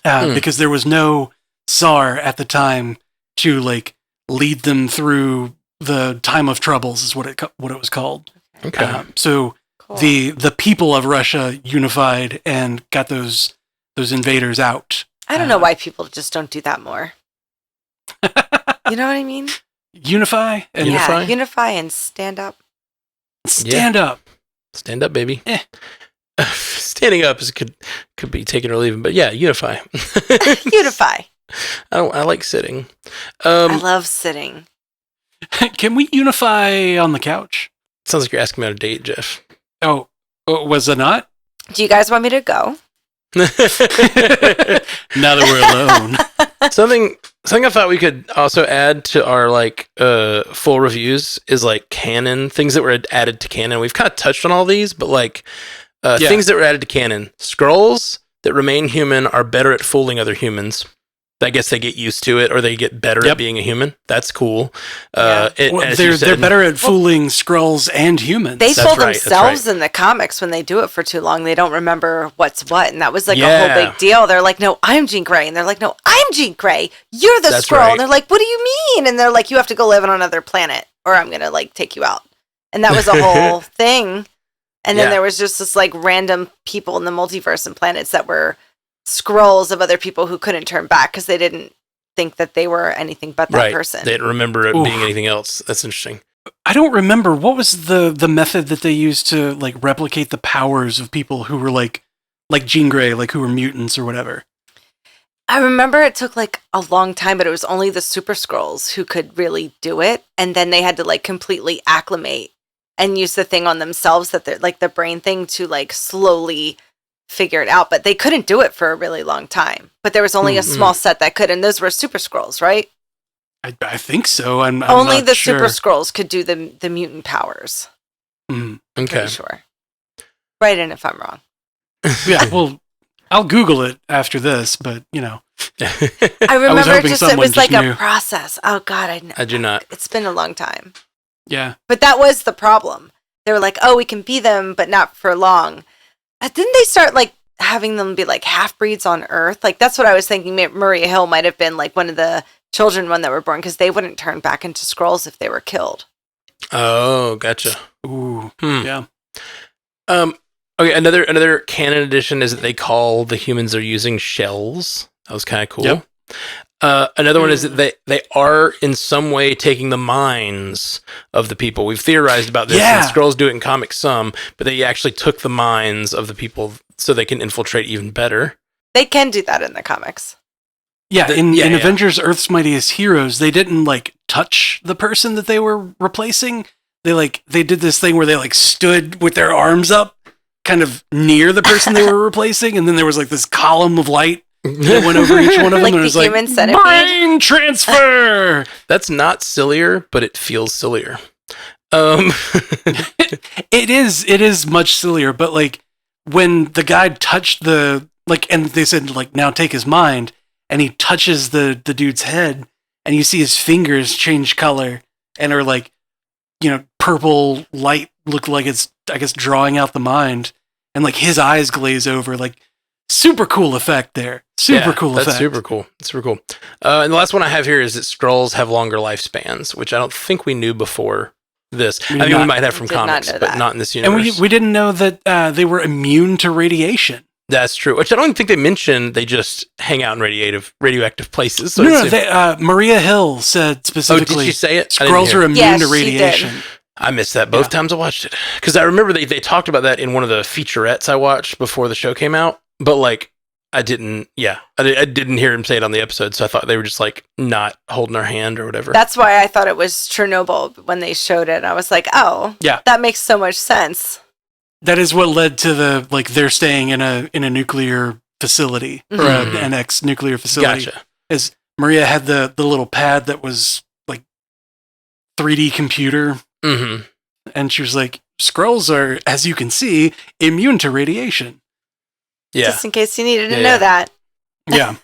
because there was no Tsar at the time to like lead them through the time of troubles is what it was called. Okay. So cool. the people of Russia unified and got those invaders out. I don't know why people just don't do that more. You know what I mean? Unify and unify and stand up. Stand up. Stand up, baby. Standing up could be taken or leaving, but yeah, unify. Unify. I like sitting. I love sitting. Can we unify on the couch? Sounds like you're asking me on a date, Jeff. Oh, was it not? Do you guys want me to go? Now that we're alone. Something I thought we could also add to our like full reviews is like canon things that were added to canon. We've kind of touched on all these, but like things that were added to canon. Skrulls that remain human are better at fooling other humans. I guess they get used to it, or they get better at being a human. That's cool. They're better at fooling Skrulls and humans. They fool themselves in the comics when they do it for too long. They don't remember what's what, and that was like a whole big deal. They're like, "No, I'm Jean Grey," and they're like, "No, I'm Jean Grey. You're the Skrull." Right. And they're like, "What do you mean?" And they're like, "You have to go live on another planet, or I'm gonna like take you out." And that was a whole thing. And then there was just this like random people in the multiverse and planets that were Skrulls of other people who couldn't turn back because they didn't think that they were anything but that person. They didn't remember it being anything else. That's interesting. I don't remember what was the method that they used to like replicate the powers of people who were like Jean Grey, like who were mutants or whatever. I remember it took like a long time, but it was only the Super Skrulls who could really do it, and then they had to like completely acclimate and use the thing on themselves that they're like the brain thing to like slowly figure it out, but they couldn't do it for a really long time. But there was only a small set that could, and those were Super Skrulls, right? I think so. I'm only not the sure. Super Skrulls could do the mutant powers. Okay, pretty sure. Right in if I'm wrong. Yeah, well, I'll Google it after this, but you know, I remember it was like a process. Oh God, I do not. It's been a long time. Yeah, but that was the problem. They were like, "Oh, we can be them, but not for long." Didn't they start like having them be like half breeds on Earth? Like that's what I was thinking. Maria Hill might have been like one of the children when they were born because they wouldn't turn back into Skrulls if they were killed. Oh, gotcha. Ooh, yeah. Okay, another canon addition is that they call the humans they're using shells. That was kind of cool. Yep. Another one is that they are in some way taking the minds of the people. We've theorized about this, and Skrulls do it in comics some, but they actually took the minds of the people so they can infiltrate even better. They can do that in the comics. Yeah, in Avengers Earth's Mightiest Heroes, they didn't like touch the person that they were replacing. They did this thing where they like stood with their arms up kind of near the person they were replacing, and then there was like this column of light that went over each one of them, like and it was like, brain transfer! That's not sillier, but it feels sillier. It is much sillier, but like, when the guy touched and they said, like, now take his mind, and he touches the dude's head, and you see his fingers change color, and are like, you know, purple light look like it's, I guess, drawing out the mind, and like his eyes glaze over, like, super cool effect there. Super cool effect. That's super cool. Super cool. And the last one I have here is that Skrulls have longer lifespans, which I don't think we knew before this. I mean, we might have from comics, but not in this universe. And we didn't know that they were immune to radiation. That's true. Which I don't think they mentioned. They just hang out in radioactive places. So Maria Hill said specifically. Oh, did she say it? Skrulls are immune to radiation. I missed that both times I watched it. Because I remember they talked about that in one of the featurettes I watched before the show came out. But like, I didn't hear him say it on the episode, so I thought they were just like not holding our hand or whatever. That's why I thought it was Chernobyl when they showed it. I was like, oh, yeah, that makes so much sense. That is what led to the like they're staying in a nuclear facility or an ex-nuclear facility. Gotcha. As Maria had the little pad that was like 3D computer, and she was like, Skrulls are, as you can see, immune to radiation. Yeah. Just in case you needed to know that. Yeah.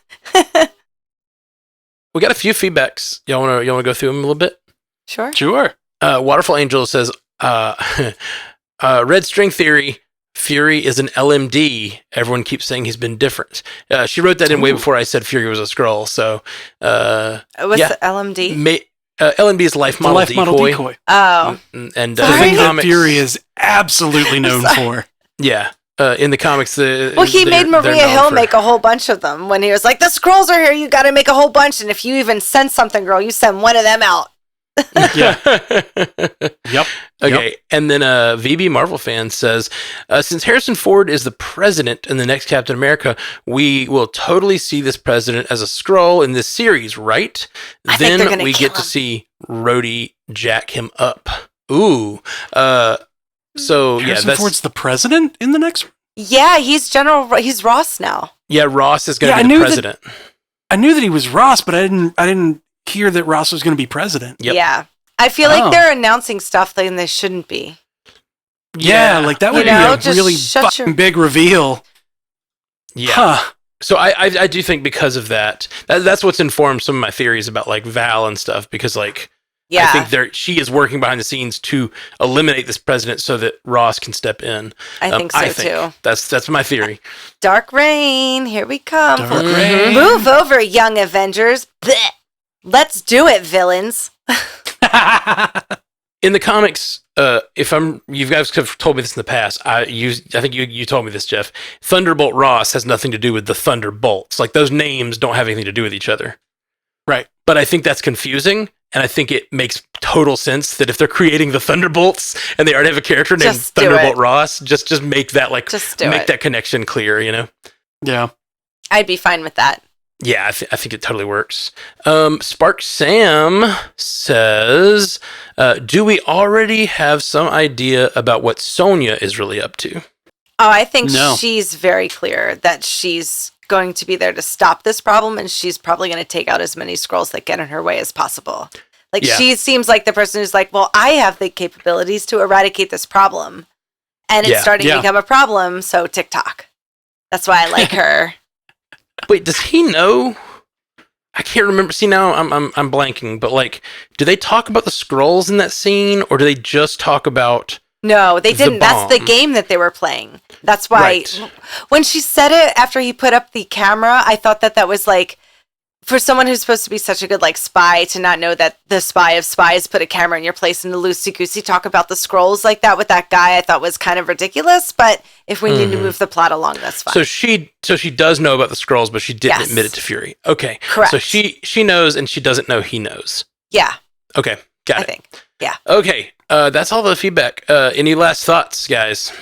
We got a few feedbacks. Y'all want to go through them a little bit? Sure. Waterfall Angel says, Red String Theory, Fury is an LMD. Everyone keeps saying he's been different. She wrote that in way before I said Fury was a Skrull. So, what's the LMD? LMD is life model decoy. Oh. And the thing that Fury is absolutely known for. Yeah. In the comics, he made Maria Hill make a whole bunch of them when he was like, the Skrulls are here, you got to make a whole bunch, and if you even send something, girl, you send one of them out. Yeah. Yep. Okay. Yep. And then VB Marvel fan says, since Harrison Ford is the president in the next Captain America, we will totally see this president as a Skrull in this series, right? Then we get to see Rhodey jack him up. Ooh. So Harrison Ford's the president in the next one? Yeah, he's Ross now. Yeah, Ross is going to be the president. I knew that he was Ross, but I didn't hear that Ross was going to be president. Yep. Yeah. I feel like they're announcing stuff that they shouldn't be. Yeah, like that would be a really fucking big reveal. Yeah. Huh. So I do think because of that's what's informed some of my theories about like Val and stuff, because like I think she is working behind the scenes to eliminate this president so that Ross can step in. I think so too. That's my theory. Dark Reign, here we come. Dark Reign. Move over, young Avengers. Blech. Let's do it, villains. In the comics, you guys have told me this in the past. I think you told me this, Jeff. Thunderbolt Ross has nothing to do with the Thunderbolts. Like those names don't have anything to do with each other. Right. But I think that's confusing, and I think it makes total sense that if they're creating the Thunderbolts and they already have a character named Thunderbolt Ross, just make that that connection clear, you know? Yeah. I'd be fine with that. Yeah, I think it totally works. Spark Sam says, do we already have some idea about what Sonya is really up to? Oh, I think she's very clear that she's going to be there to stop this problem, and she's probably going to take out as many Skrulls that get in her way as possible. Like, she seems like the person who's like, well, I have the capabilities to eradicate this problem. And it's starting to become a problem, so TikTok. That's why I like her. Wait, does he know? I can't remember. See, now I'm blanking. But like, do they talk about the Skrulls in that scene, or do they just talk about? No, they didn't. That's the game that they were playing. That's why when she said it after he put up the camera, I thought that was like, for someone who's supposed to be such a good like spy to not know that the spy of spies put a camera in your place and to loosey-goosey talk about the Skrulls like that with that guy, I thought was kind of ridiculous. But if we need to move the plot along, that's fine. So she does know about the Skrulls, but she didn't admit it to Fury. Okay, correct. So she knows, and she doesn't know he knows. Yeah. Okay, got it. I think. Yeah. Okay, that's all the feedback. Any last thoughts, guys?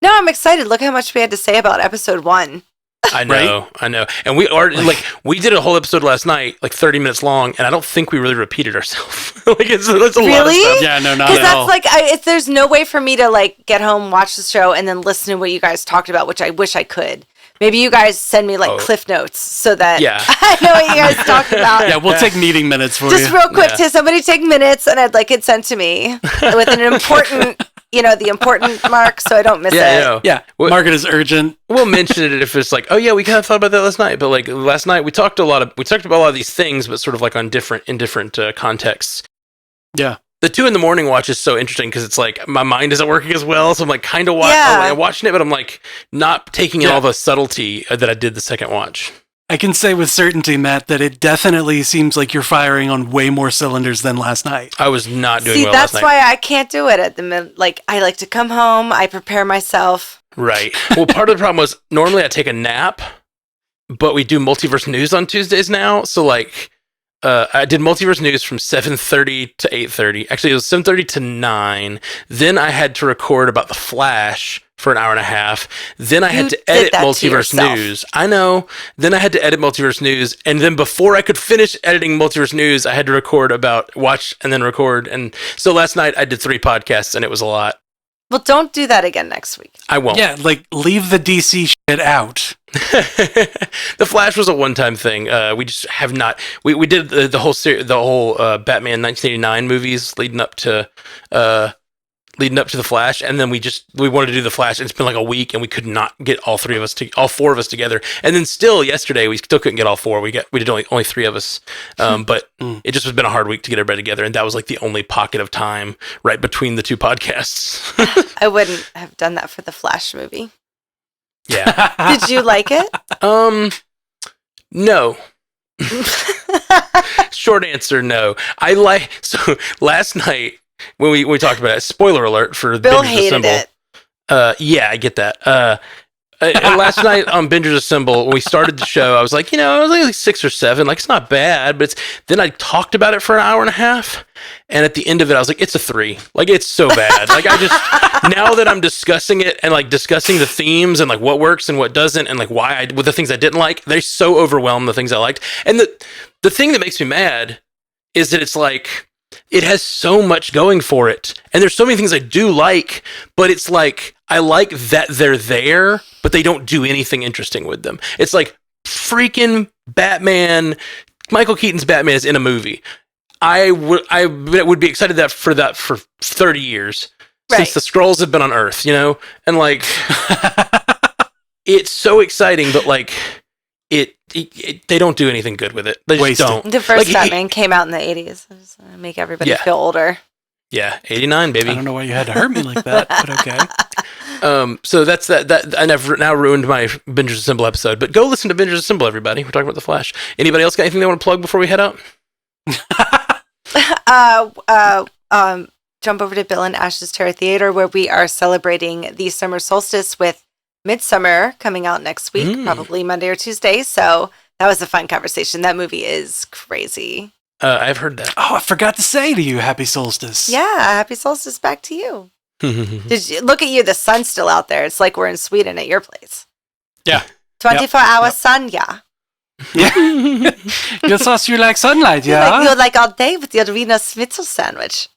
No, I'm excited. Look how much we had to say about episode 1. I know, right? I know. And we are like we did a whole episode last night, like 30 minutes long, and I don't think we really repeated ourselves. Like it's a lot of stuff. Yeah, no, not at all. Because that's like, there's no way for me to like get home, watch the show, and then listen to what you guys talked about, which I wish I could. Maybe you guys send me like cliff notes so that I know what you guys talked about. Yeah, we'll take meeting minutes for you. Just real quick, to somebody take minutes, and I'd like it sent to me with an important, the important mark, so I don't miss it. Yeah, mark it as urgent. We'll mention it if it's like, oh yeah, we kind of thought about that last night. But like last night, we talked about a lot of these things, but sort of like in different contexts. Yeah. The 2 a.m. watch is so interesting because it's like my mind isn't working as well, so I'm like kind of watching it, but I'm like not taking in all the subtlety that I did the second watch. I can say with certainty, Matt, that it definitely seems like you're firing on way more cylinders than last night. I was not doing well last night. See, that's why I can't do it at the minute. Like, I like to come home, I prepare myself. Right. Well, part of the problem was normally I take a nap, but we do multiverse news on Tuesdays now, so like. I did multiverse news from 7:30 to 8:30. Actually, it was 7:30 to 9. Then I had to record about the Flash for an hour and a half. Then I had to edit multiverse news. I know. Then I had to edit multiverse news, and then before I could finish editing multiverse news, I had to watch and then record. And so last night I did 3 podcasts, and it was a lot. Well, don't do that again next week. I won't. Yeah, like leave the DC shit out. The Flash was a one-time thing. We just have not. We did the whole Batman 1989 movies leading up to the Flash, and then we wanted to do the Flash. And it's been like a week, and we could not get all 4 of us together. And then still yesterday, we still couldn't get all 4. We did only 3 of us. But it just has been a hard week to get everybody together, and that was like the only pocket of time right between the 2 podcasts. I wouldn't have done that for the Flash movie. Yeah. Did you like it? No. Short answer, no. So last night when we talked about it, spoiler alert for Bill Bingers hated Assemble. It. Yeah, I get that. Last night on Bingers Assemble, when we started the show, I was like, I was like 6 or 7. Like, it's not bad, but then I talked about it for an hour and a half. And at the end of it, I was like, it's a 3. Like, it's so bad. Like, now that I'm discussing it and like discussing the themes and like what works and what doesn't and like with the things I didn't like, they so overwhelm the things I liked. And the thing that makes me mad is that it's like, it has so much going for it. And there's so many things I do like, but it's like, I like that they're there, but they don't do anything interesting with them. It's like freaking Batman, Michael Keaton's Batman is in a movie. I would be excited for 30 years since the Skrulls have been on Earth, you know? And like, it's so exciting, but like, they don't do anything good with it. They just don't. The first Batman came out in the 80s. Just make everybody feel older. Yeah, 89, baby. I don't know why you had to hurt me like that, but okay. So that's that. And I've now ruined my Avengers Assemble episode, but go listen to Avengers Assemble, everybody. We're talking about The Flash. Anybody else got anything they want to plug before we head out? Jump over to Bill and Ash's Terror Theater, where we are celebrating the summer solstice with Midsummer coming out next week, probably Monday or Tuesday. So that was a fun conversation. That movie is crazy. I've heard that. Oh, I forgot to say to you, Happy Solstice. Yeah, Happy Solstice back to you. Look at you, the sun's still out there. It's like we're in Sweden at your place. Yeah. 24-hour sun, yeah. Yeah. You thought you like sunlight, yeah? You're like all day with your Wiener Schnitzel sandwich.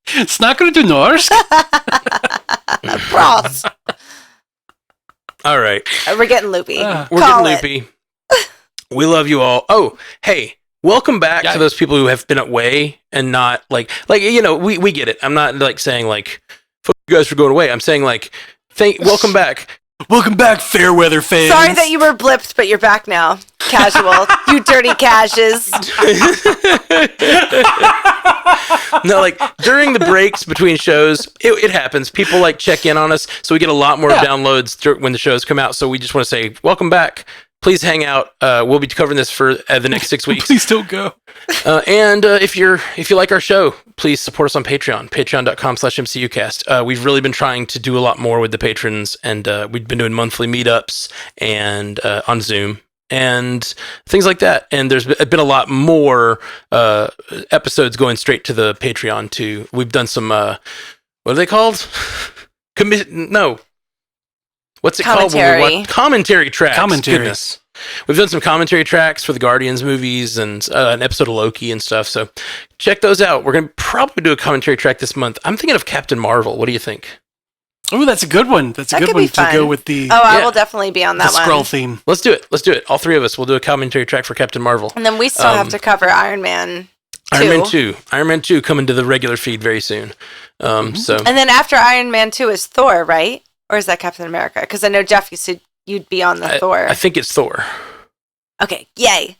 Snackar du norsk? Ross. All right. We're getting loopy. We're getting loopy. We love you all. Oh, hey, welcome back to those people who have been away and not like you know, we get it. I'm not like saying like fuck you guys for going away. I'm saying like welcome back. Welcome back, Fairweather fans. Sorry that you were blipped, but you're back now. Casual. You dirty cashes. No, like during the breaks between shows, it happens. People like check in on us, so we get a lot more downloads when the shows come out. So we just want to say welcome back. Please hang out. We'll be covering this for the next 6 weeks. Please don't go. And if you like our show, please support us on Patreon, patreon.com/MCUcast. We've really been trying to do a lot more with the patrons, and we've been doing monthly meetups and on Zoom and things like that. And there's been a lot more episodes going straight to the Patreon too. We've done some what are they called? What's it called? Commentary tracks. Goodness. We've done some commentary tracks for the Guardians movies and an episode of Loki and stuff. So check those out. We're going to probably do a commentary track this month. I'm thinking of Captain Marvel. What do you think? Oh, that's a good one. That's a good one to go with the... Oh, I will definitely be on that one. The Skrull theme. Let's do it. All three of us will do a commentary track for Captain Marvel. And then we still have to cover Iron Man 2. Iron Man 2 coming to the regular feed very soon. So. And then after Iron Man 2 is Thor, right? Or is that Captain America? Because I know, Jeff, you said you'd be on the Thor. I think it's Thor. Okay, yay.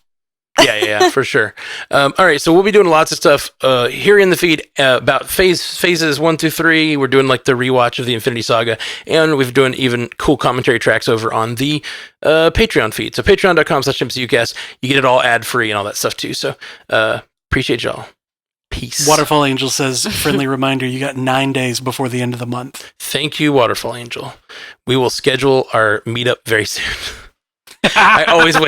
Yeah, for sure. All right, so we'll be doing lots of stuff here in the feed about phases 1 through 3. We're doing like the rewatch of the Infinity Saga, and we've doing even cool commentary tracks over on the Patreon feed. So patreon.com/MCUcast. You get it all ad-free and all that stuff too. So appreciate y'all. Peace. Waterfall Angel says, friendly reminder, you got 9 days before the end of the month. Thank you, Waterfall Angel. We will schedule our meetup very soon. I always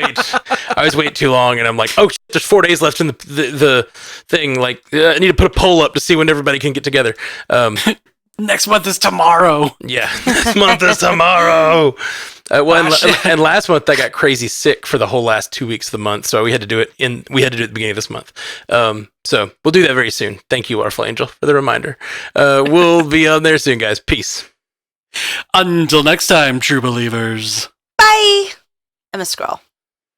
wait too long, and I'm like, oh, there's 4 days left in the thing. Like, I need to put a poll up to see when everybody can get together. Next month is tomorrow. Yeah, next month is tomorrow. And last month I got crazy sick for the whole last 2 weeks of the month, so we had to do it at the beginning of this month. So we'll do that very soon. Thank you, Waterfall Angel, for the reminder. We'll be on there soon, guys. Peace. Until next time, true believers. Bye. I'm a Skrull.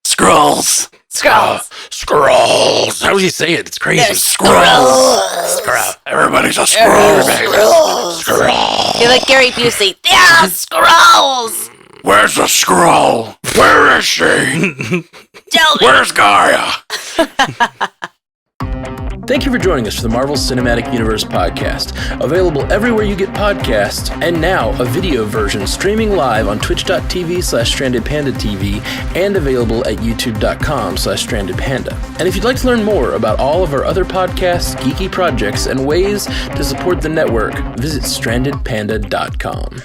Skrulls. Skrulls. How would you say it? It's crazy. They're Skrulls. Skrull. Everybody's a Skrull. Skrull. You're like Gary Busey. They're Skrulls. Where's the Skrull? Where is she? Tell me. Where's Gaia? Thank you for joining us for the Marvel Cinematic Universe podcast. Available everywhere you get podcasts, and now a video version streaming live on twitch.tv/strandedpandatv and available at youtube.com/strandedpanda. And if you'd like to learn more about all of our other podcasts, geeky projects, and ways to support the network, visit strandedpanda.com.